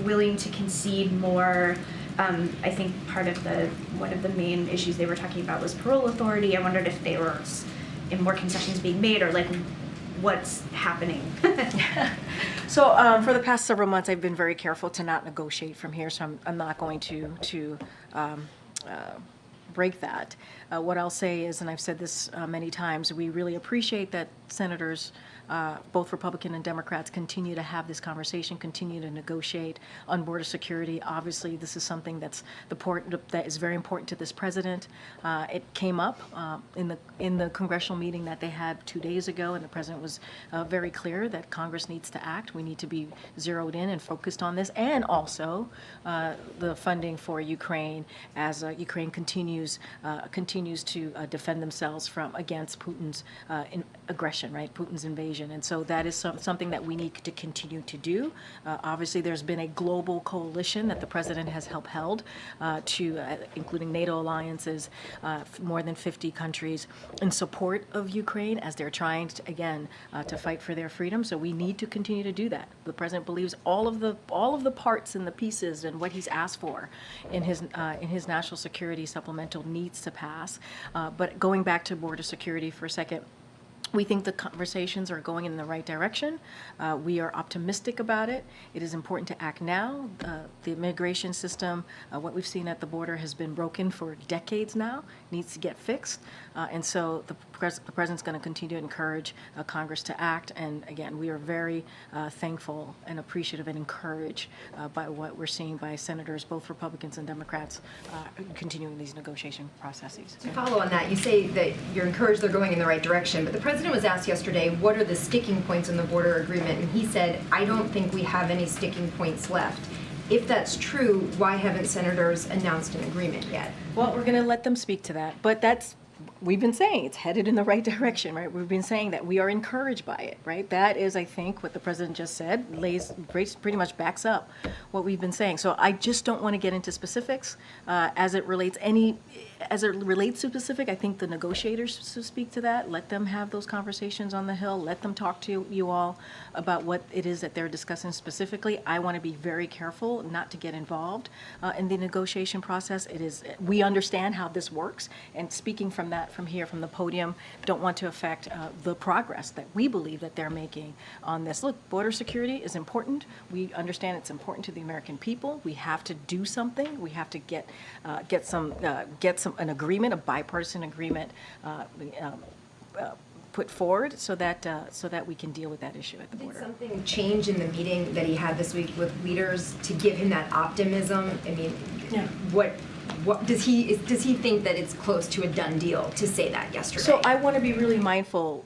willing to concede more. I think one of the main issues they were talking about was parole authority. I wondered if they were more concessions being made, or like what's happening. So for the past several months, I've been very careful to not negotiate from here, so I'm not going to break that. What I'll say is, and I've said this many times, we really appreciate that senators, both Republican and Democrats, continue to have this conversation, continue to negotiate on border security. Obviously, this is something that is very important to this president. It came up in the congressional meeting that they had 2 days ago, and the president was very clear that Congress needs to act. We need to be zeroed in and focused on this, and also the funding for Ukraine as Ukraine continues continues to defend themselves against Putin's aggression, right? Putin's invasion. And so that is something that we need to continue to do. Obviously, there's been a global coalition that the president has helped held including NATO alliances, more than 50 countries in support of Ukraine as they're trying to, again, to fight for their freedom. So we need to continue to do that. The president believes all of the parts and the pieces and what he's asked for in his national security supplemental needs to pass. But going back to border security for a second, we think the conversations are going in the right direction. We are optimistic about it. It is important to act now. The immigration system, what we've seen at the border has been broken for decades now, needs to get fixed. And so the president's going to continue to encourage Congress to act. And again, we are very thankful and appreciative and encouraged by what we're seeing by senators, both Republicans and Democrats, continuing these negotiation processes. To follow on that, you say that you're encouraged they're going in the right direction, but the president was asked yesterday, what are the sticking points in the border agreement? And he said, I don't think we have any sticking points left. If that's true, why haven't senators announced an agreement yet? Well, we're going to let them speak to that, but we've been saying it's headed in the right direction, right? We've been saying that we are encouraged by it, right? That is, I think, what the president just said, pretty much backs up what we've been saying. So I just don't want to get into specifics as it relates to specific. I think the negotiators should speak to that. Let them have those conversations on the Hill. Let them talk to you all about what it is that they're discussing specifically. I want to be very careful not to get involved in the negotiation process. We understand how this works, and speaking from here from the podium, don't want to affect the progress that we believe that they're making on this. Look, border security is important. We understand it's important to the American people. We have to do something. We have to get an agreement, a bipartisan agreement, put forward so that we can deal with that issue at the border. Did something change in the meeting that he had this week with leaders to give him that optimism? I mean, yeah. What does he think that it's close to a done deal to say that yesterday? So I want to be really mindful.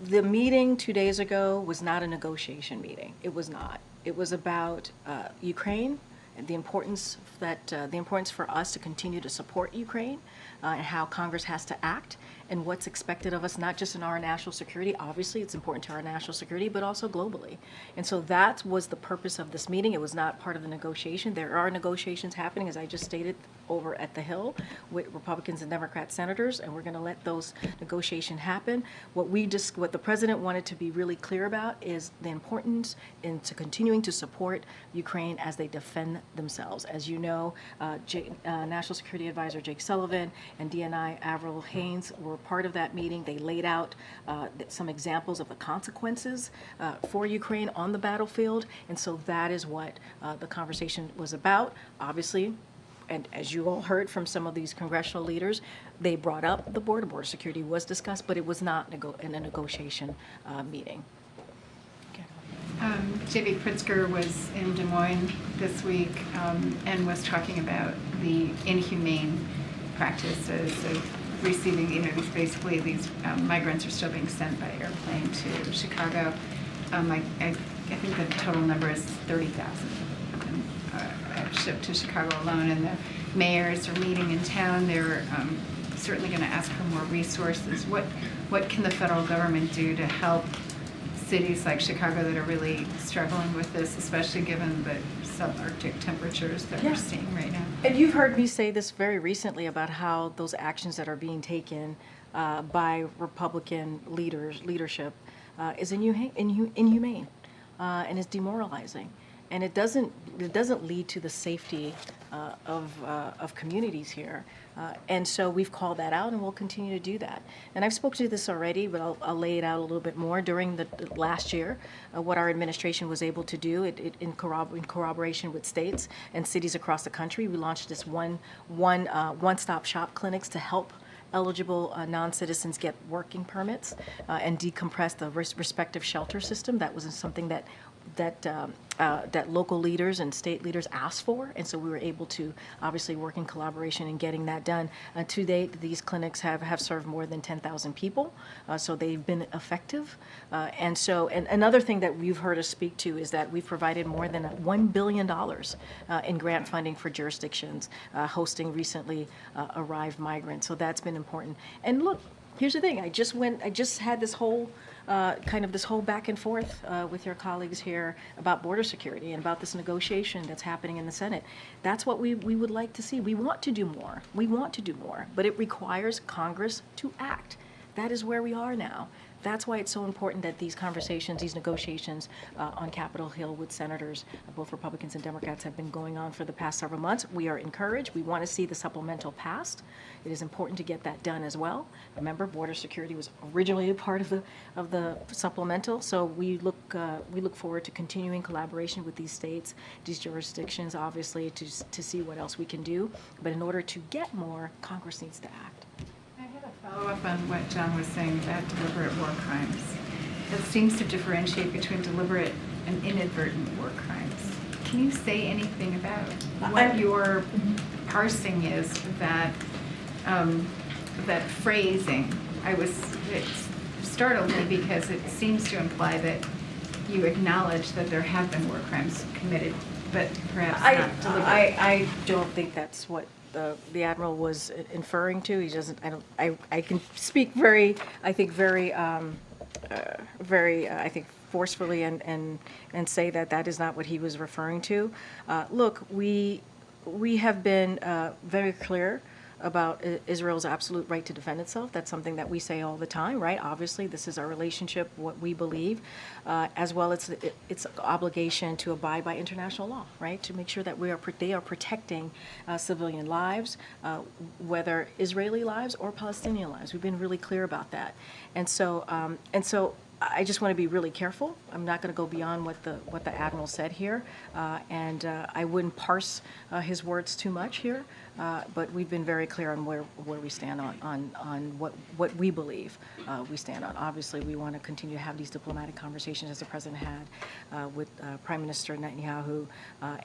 The meeting 2 days ago was not a negotiation meeting. It was not. It was about Ukraine and the importance for us to continue to support Ukraine and how Congress has to act and what's expected of us, not just in our national security. Obviously, it's important to our national security, but also globally. And so that was the purpose of this meeting. It was not part of the negotiation. There are negotiations happening, as I just stated, over at the Hill with Republicans and Democrat senators, and we're going to let those negotiations happen. What the president wanted to be really clear about is the importance into continuing to support Ukraine as they defend themselves. As you know, National Security Advisor Jake Sullivan and DNI Avril Haines were part of that meeting. They laid out some examples of the consequences for Ukraine on the battlefield, and so that is what the conversation was about. Obviously, and as you all heard from some of these congressional leaders, they brought up the border security was discussed, but it was not in a negotiation meeting. J.B. Pritzker was in Des Moines this week and was talking about the inhumane practices of receiving, these migrants are still being sent by airplane to Chicago. I think the total number is 30,000 shipped to Chicago alone, and the mayors are meeting in town. They're certainly going to ask for more resources. What can the federal government do to help cities like Chicago that are really struggling with this, especially given the subarctic temperatures that we're seeing right now? And you've heard me say this very recently about how those actions that are being taken by Republican leadership is inhumane and is demoralizing. And it doesn't lead to the safety of communities here. And so we've called that out, and we'll continue to do that. And I've spoken to this already, but I'll lay it out a little bit more. During the last year, what our administration was able to do in corroboration with states and cities across the country, we launched this one-stop shop clinics to help eligible non-citizens get working permits and decompress the respective shelter system. That was something that that local leaders and state leaders asked for, and so we were able to obviously work in collaboration in getting that done. To date, these clinics have served more than 10,000 people, so they've been effective. And another thing that you've heard us speak to is that we've provided more than $1 billion in grant funding for jurisdictions hosting recently arrived migrants. So that's been important. And look, here's the thing. I just had this whole this whole back and forth with your colleagues here about border security and about this negotiation that's happening in the Senate. That's what we would like to see. We want to do more. We want to do more, but it requires Congress to act. That is where we are now. That's why it's so important that these conversations, these negotiations on Capitol Hill with senators, both Republicans and Democrats, have been going on for the past several months. We are encouraged. We want to see the supplemental passed. It is important to get that done as well. Remember, border security was originally a part of the supplemental, so we look forward to continuing collaboration with these states, these jurisdictions, obviously, to see what else we can do. But in order to get more, Congress needs to act. Follow up on what John was saying about deliberate war crimes. It seems to differentiate between deliberate and inadvertent war crimes. Can you say anything about what your parsing is of that phrasing? It startled me because it seems to imply that you acknowledge that there have been war crimes committed, but perhaps not deliberate. I don't think that's what the Admiral was inferring to. He doesn't. I can speak very forcefully and say that is not what he was referring to. Look, we have been very clear about Israel's absolute right to defend itself. That's something that we say all the time, right? Obviously, this is our relationship, what we believe, as well as its obligation to abide by international law, right? To make sure that they are protecting civilian lives, whether Israeli lives or Palestinian lives. We've been really clear about that, and so I just want to be really careful. I'm not going to go beyond what the Admiral said here, and I wouldn't parse his words too much here. But we've been very clear on where we stand on what we believe we stand on. Obviously, we want to continue to have these diplomatic conversations as the President had with Prime Minister Netanyahu,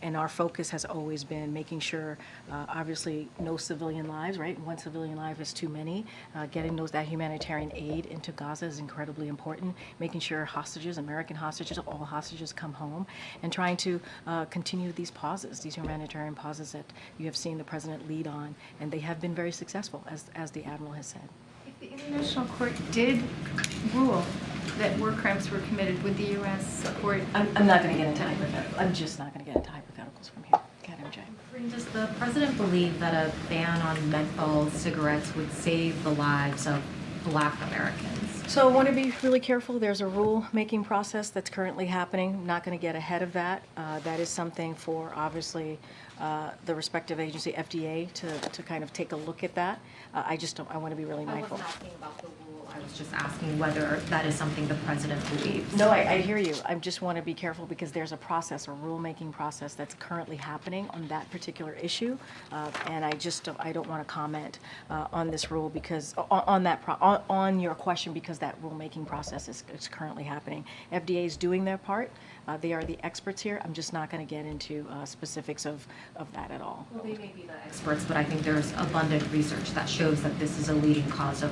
and our focus has always been making sure, obviously, no civilian lives, right? One civilian life is too many. Getting that humanitarian aid into Gaza is incredibly important. Making sure hostages, American hostages, all hostages come home, and trying to continue these pauses, these humanitarian pauses that you have seen the President lead on, and they have been very successful, as the Admiral has said. If the International Court did rule that war crimes were committed, would the U.S. support? I'm not going to get into hypotheticals. I'm just not going to get into hypotheticals from here. Karine, does the President believe that a ban on menthol cigarettes would save the lives of Black Americans? So I want to be really careful. There's a rule-making process that's currently happening. I'm not going to get ahead of that. That is something for, obviously, the respective agency, FDA, to kind of take a look at that. I want to be really mindful. I wasn't asking about the rule. I was just asking whether that is something the President believes. No, I hear you. I just want to be careful because there's a process, a rule-making process that's currently happening on that particular issue, and I don't want to comment on this rule because on your question because that rule-making process is currently happening. FDA is doing their part. They are the experts here. I'm just not going to get into specifics of that at all. Well, they may be the experts, but I think there's abundant research that shows that this is a leading cause of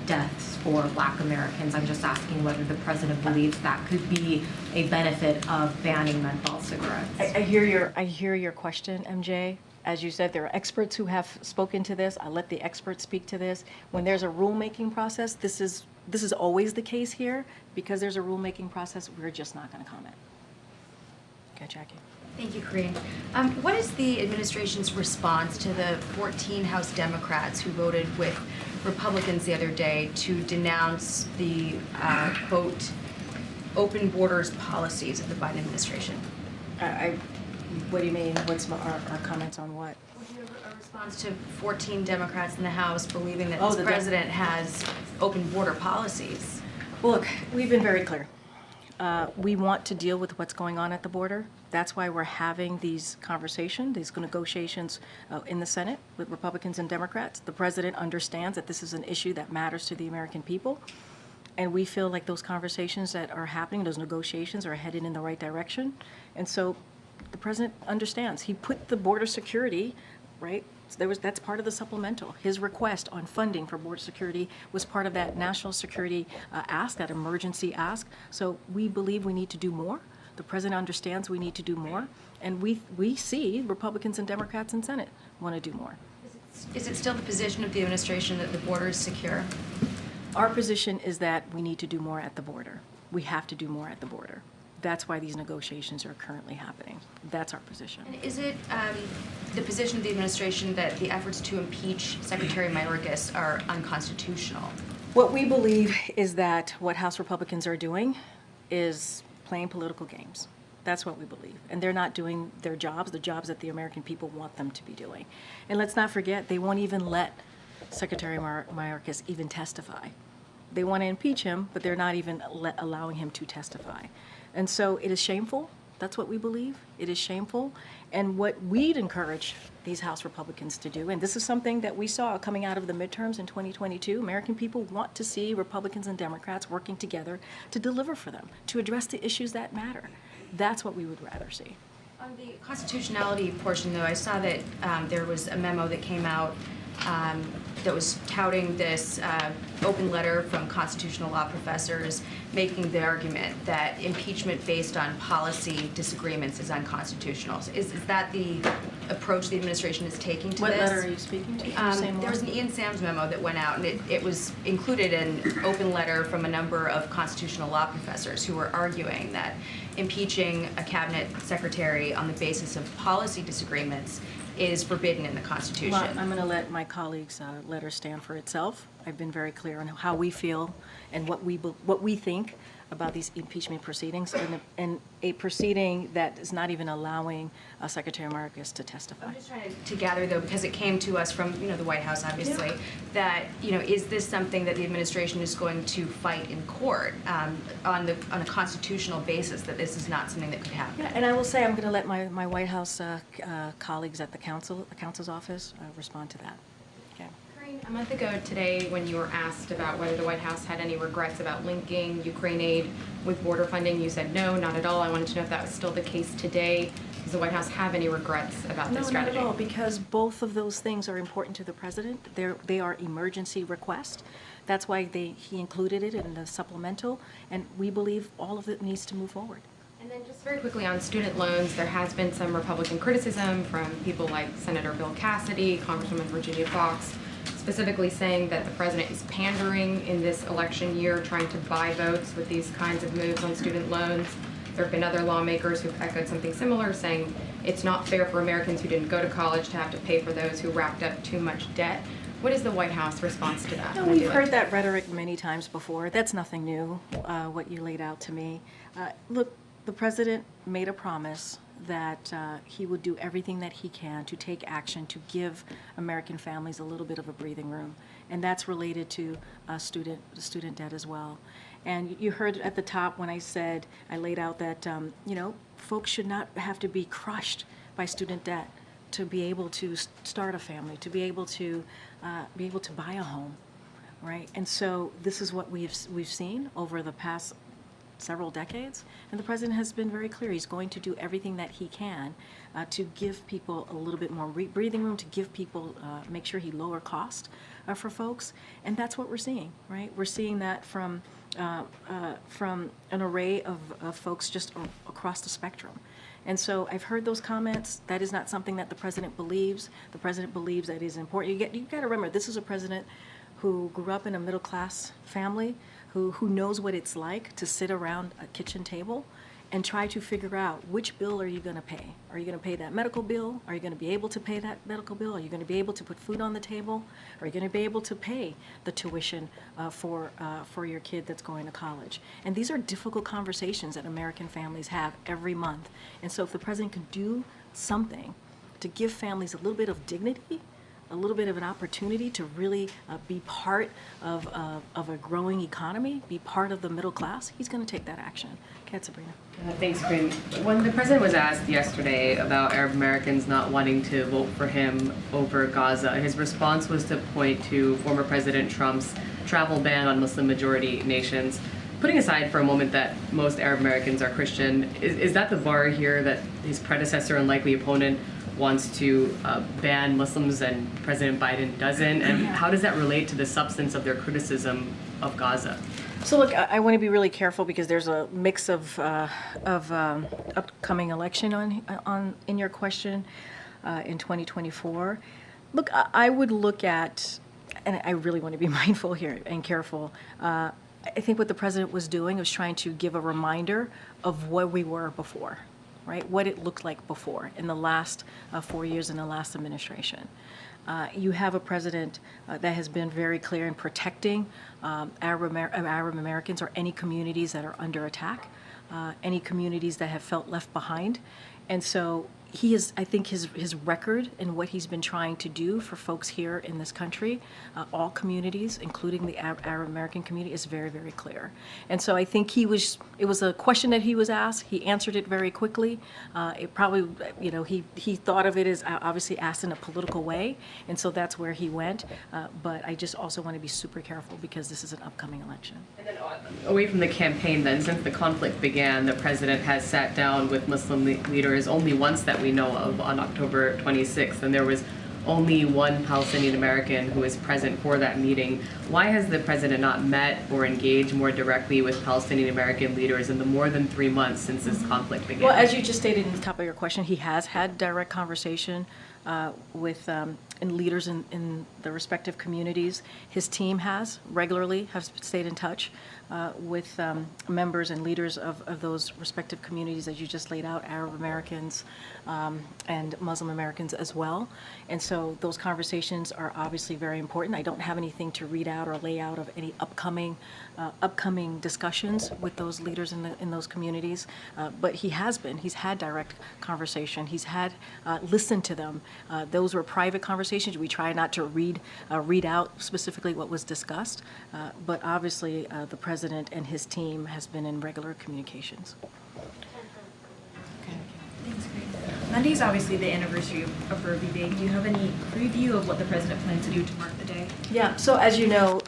deaths for Black Americans. I'm just asking whether the President believes that could be a benefit of banning menthol cigarettes. I hear your question, MJ. As you said, there are experts who have spoken to this. I let the experts speak to this. When there's a rulemaking process, this is always the case here. Because there's a rulemaking process, we're just not going to comment. Okay, Jackie. Thank you, Karine. What is the administration's response to the 14 House Democrats who voted with Republicans the other day to denounce the, quote, open borders policies of the Biden administration? What do you mean? What's our comments on what? Would you have a response to 14 Democrats in the House believing that the president has open border policies? Well, look, we've been very clear. We want to deal with what's going on at the border. That's why we're having these conversations, these negotiations in the Senate with Republicans and Democrats. The president understands that this is an issue that matters to the American people. And we feel like those conversations that are happening, those negotiations are headed in the right direction. And so the president understands. He put the border security, right? That's part of the supplemental. His request on funding for border security was part of that national security ask, that emergency ask. So we believe we need to do more. The president understands we need to do more. And we see Republicans and Democrats in Senate want to do more. Is it still the position of the administration that the border is secure? Our position is that we need to do more at the border. We have to do more at the border. That's why these negotiations are currently happening. That's our position. And is it the position of the administration that the efforts to impeach Secretary Mayorkas are unconstitutional? What we believe is that what House Republicans are doing is playing political games. That's what we believe. And they're not doing their jobs, the jobs that the American people want them to be doing. And let's not forget, they won't even let Secretary Mayorkas even testify. They want to impeach him, but they're not even allowing him to testify. And so it is shameful. That's what we believe. It is shameful. And what we'd encourage these House Republicans to do, and this is something that we saw coming out of the midterms in 2022, American people want to see Republicans and Democrats working together to deliver for them, to address the issues that matter. That's what we would rather see. On the constitutionality portion, though, I saw that there was a memo that came out that was touting this open letter from constitutional law professors making the argument that impeachment based on policy disagreements is unconstitutional. So is that the approach the administration is taking to What this? letter are you speaking to? There was an Ian Sams memo that went out, and it was included in an open letter from a number of constitutional law professors who were arguing that impeaching a cabinet secretary on the basis of policy disagreements is forbidden in the Constitution. Well, I'm going to let my colleagues' letter stand for itself. I've been very clear on how we feel and what we think about these impeachment proceedings, and a proceeding that is not even allowing Secretary Mayorkas to testify. I'm just trying to gather, though, because it came to us from the White House, obviously, that is this something that the administration is going to fight in court on a constitutional basis, that this is not something that could happen? Yeah, and I will say I'm going to let my White House colleagues at the counsel's office respond to that. Okay. Karine, a month ago today, when you were asked about whether the White House had any regrets about linking Ukraine aid with border funding, you said no, not at all. I wanted to know if that was still the case today. Does the White House have any regrets about this strategy? No, not at all, because both of those things are important to the president. They are emergency requests. That's why he included it in the supplemental, and we believe all of it needs to move forward. And then just very quickly on student loans, there has been some Republican criticism from people like Senator Bill Cassidy, Congresswoman Virginia Foxx, specifically saying that the president is pandering in this election year, trying to buy votes with these kinds of moves on student loans. There have been other lawmakers who've echoed something similar, saying it's not fair for Americans who didn't go to college to have to pay for those who racked up too much debt. What is the White House response to that? No, we've heard that rhetoric many times before. That's nothing new, what you laid out to me. Look, the president made a promise that he would do everything that he can to take action to give American families a little bit of a breathing room. And that's related to student debt as well. And you heard at the top when I laid out that, folks should not have to be crushed by student debt to be able to start a family, to be able to buy a home, right? And so this is what we've seen over the past several decades, and the president has been very clear. He's going to do everything that he can to give people a little bit more breathing room, to give people, make sure he lower cost for folks, and that's what we're seeing, right? We're seeing that from an array of folks just across the spectrum. And so I've heard those comments. That is not something that the president believes. The president believes that it is important. You got to remember, this is a president who grew up in a middle-class family, who knows what it's like to sit around a kitchen table and try to figure out which bill are you going to pay. Are you going to pay that medical bill? Are you going to be able to pay that medical bill? Are you going to be able to put food on the table? Are you going to be able to pay the tuition for your kid that's going to college? And these are difficult conversations that American families have every month. And so if the president can do something to give families a little bit of dignity, a little bit of an opportunity to really be part of a growing economy, be part of the middle class, he's going to take that action. Okay, Sabrina. Thanks, Karine. When the president was asked yesterday about Arab Americans not wanting to vote for him over Gaza, his response was to point to former President Trump's travel ban on Muslim-majority nations. Putting aside for a moment that most Arab Americans are Christian, is that the bar here that his predecessor and likely opponent wants to ban Muslims and President Biden doesn't? And how does that relate to the substance of their criticism of Gaza? So look, I want to be really careful because there's a mix of upcoming election in your question in 2024. Look, I would look at, and I really want to be mindful here and careful. I think what the president was doing was trying to give a reminder of where we were before, right? What it looked like before in the last 4 years in the last administration. You have a president that has been very clear in protecting Arab Americans or any communities that are under attack, any communities that have felt left behind. And so he is, I think his record and what he's been trying to do for folks here in this country, all communities, including the Arab American community, is very, very clear. And so I think it was a question that he was asked. He answered it very quickly. It probably, he thought of it as obviously asked in a political way. And so that's where he went. But I just also want to be super careful because this is an upcoming election. And then away from the campaign then, since the conflict began, the president has sat down with Muslim leaders only once that we know of, on October 26th, and there was only one Palestinian American who was present for that meeting. Why has the president not met or engaged more directly with Palestinian American leaders in the more than 3 months since this conflict began? Well, as you just stated in the top of your question, he has had direct conversation with leaders in the respective communities. His team has stayed in touch with members and leaders of those respective communities, as you just laid out, Arab Americans and Muslim Americans as well. And so those conversations are obviously very important. I don't have anything to read out or lay out of any upcoming discussions with those leaders in those communities. But he's had direct conversation. He's had listened to them. Those were private conversations. We try not to read out specifically what was discussed. But obviously the president and his team has been in regular communications. Thanks, Karine. Monday's obviously the anniversary of Roe v. Wade. Do you have any preview of what the president plans to do to mark the day? Yeah, so as you know,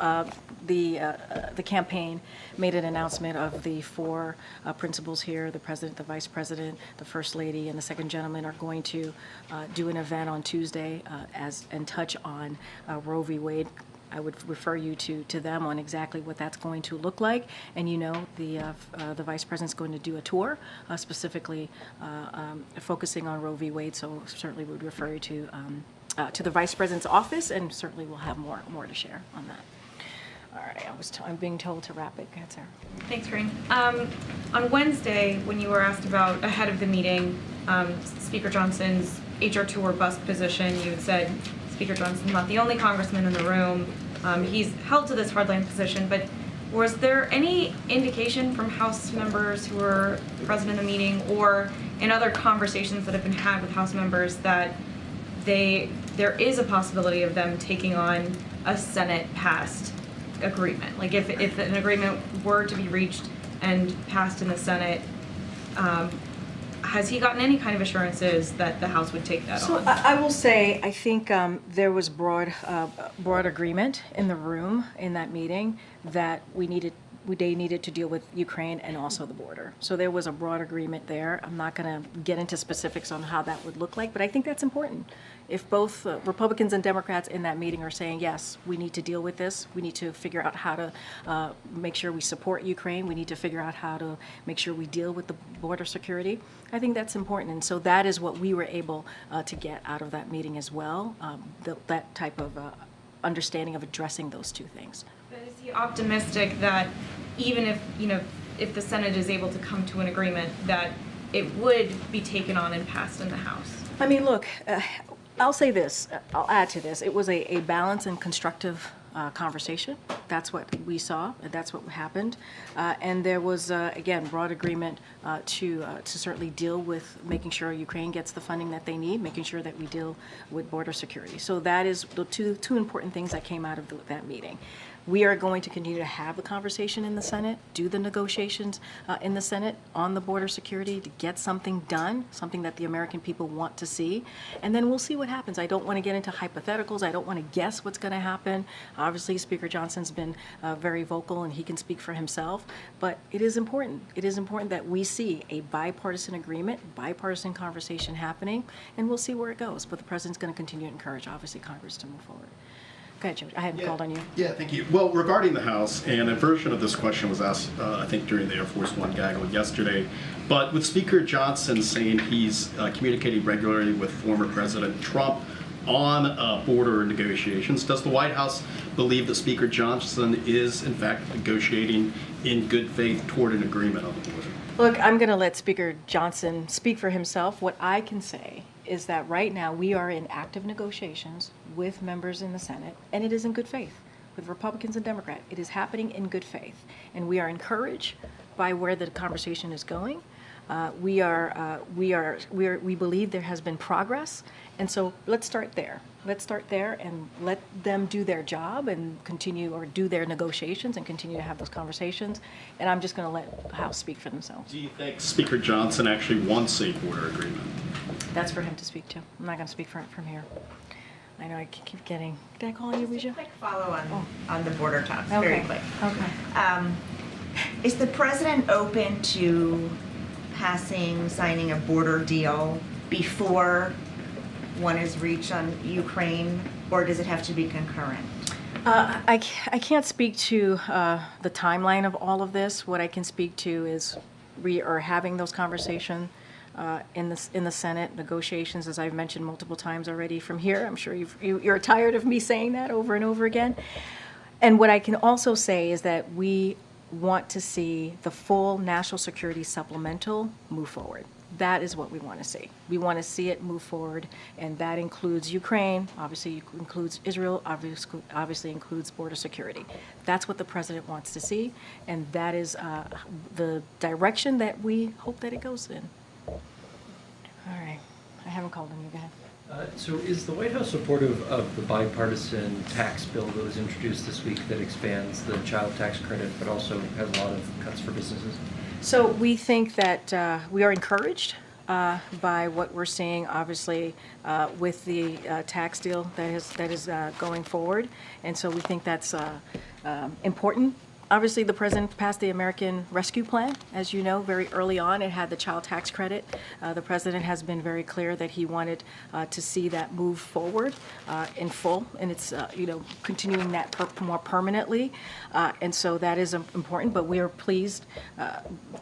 the campaign made an announcement of the four principals here. The president, the vice president, the first lady, and the second gentleman are going to do an event on Tuesday and touch on Roe v. Wade. I would refer you to them on exactly what that's going to look like. And the vice president's going to do a tour specifically focusing on Roe v. Wade. So certainly would refer you to the vice president's office, and certainly we'll have more to share on that. All right, I'm being told to wrap it. Go ahead, Sarah. Thanks, Karine. On Wednesday, when you were asked about ahead of the meeting, Speaker Johnson's HR tour bus position, you had said Speaker Johnson's not the only congressman in the room. He's held to this hardline position, but was there any indication from House members who were present in the meeting or in other conversations that have been had with House members that there is a possibility of them taking on a Senate-passed agreement? Like if an agreement were to be reached and passed in the Senate, has he gotten any kind of assurances that the House would take that on? So I will say, I think there was broad agreement in the room in that meeting that they needed to deal with Ukraine and also the border. So there was a broad agreement there. I'm not going to get into specifics on how that would look like, but I think that's important. If both Republicans and Democrats in that meeting are saying, yes, we need to deal with this, we need to figure out how to make sure we support Ukraine, we need to figure out how to make sure we deal with the border security, I think that's important. And so that is what we were able to get out of that meeting as well, that type of understanding of addressing those two things. But is he optimistic that even if the Senate is able to come to an agreement, that it would be taken on and passed in the House? I mean, look, I'll say this, I'll add to this. It was a balanced and constructive conversation. That's what we saw, that's what happened. And there was, again, broad agreement to certainly deal with making sure Ukraine gets the funding that they need, making sure that we deal with border security. So that is the two important things that came out of that meeting. We are going to continue to have the conversation in the Senate, do the negotiations in the Senate on the border security to get something done, something that the American people want to see, and then we'll see what happens. I don't want to get into hypotheticals. I don't want to guess what's going to happen. Obviously, Speaker Johnson's been very vocal, and he can speak for himself, but it is important. It is important that we see a bipartisan agreement, bipartisan conversation happening, and we'll see where it goes. But the President's going to continue to encourage, obviously, Congress to move forward. Go ahead, Joe. I hadn't called on you. Yeah, thank you. Well, regarding the House, and a version of this question was asked, I think, during the Air Force One gaggle yesterday, but with Speaker Johnson saying he's communicating regularly with former President Trump on border negotiations, does the White House believe that Speaker Johnson is, in fact, negotiating in good faith toward an agreement on the border? Look, I'm going to let Speaker Johnson speak for himself. What I can say is that right now we are in active negotiations with members in the Senate, and it is in good faith with Republicans and Democrats. It is happening in good faith, and we are encouraged by where the conversation is going. We believe there has been progress, and so let's start there. Let's start there and let them do their job and continue, or do their negotiations and continue to have those conversations. And I'm just going to let the House speak for themselves. Do you think Speaker Johnson actually wants a border agreement? That's for him to speak to. I'm not going to speak from here. I know I keep getting. Did I call you, Risha? Quick follow on the border talks, Okay. very quick. Okay. Is the president open to signing a border deal before one is reached on Ukraine, or does it have to be concurrent? I can't speak to the timeline of all of this. What I can speak to is we are having those conversations in the Senate, negotiations, as I've mentioned multiple times already from here. I'm sure you're tired of me saying that over and over again. And what I can also say is that we want to see the full national security supplemental move forward. That is what we want to see. We want to see it move forward, and that includes Ukraine, obviously includes Israel, obviously includes border security. That's what the president wants to see, and that is the direction that we hope that it goes in. All right. I haven't called on you. Go ahead. So is the White House supportive of the bipartisan tax bill that was introduced this week that expands the child tax credit but also has a lot of cuts for businesses? So we think that we are encouraged by what we're seeing, obviously, with the tax deal that is going forward. And so we think that's important. Obviously, the president passed the American Rescue Plan. As you know, very early on, it had the child tax credit. The president has been very clear that he wanted to see that move forward in full, and it's continuing that more permanently. And so that is important. But we are pleased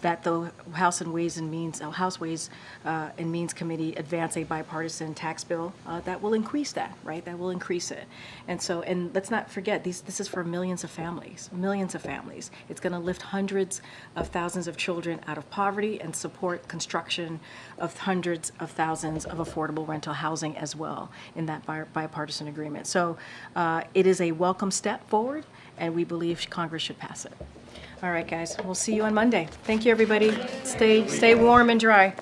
that the House Ways and Means Committee advanced a bipartisan tax bill that will increase that, right? That will increase it. And so, and let's not forget, this is for millions of families. It's going to lift hundreds of thousands of children out of poverty and support construction of hundreds of thousands of affordable rental housing as well in that bipartisan agreement. So it is a welcome step forward, and we believe Congress should pass it. All right, guys, we'll see you on Monday. Thank you, everybody. Stay warm and dry.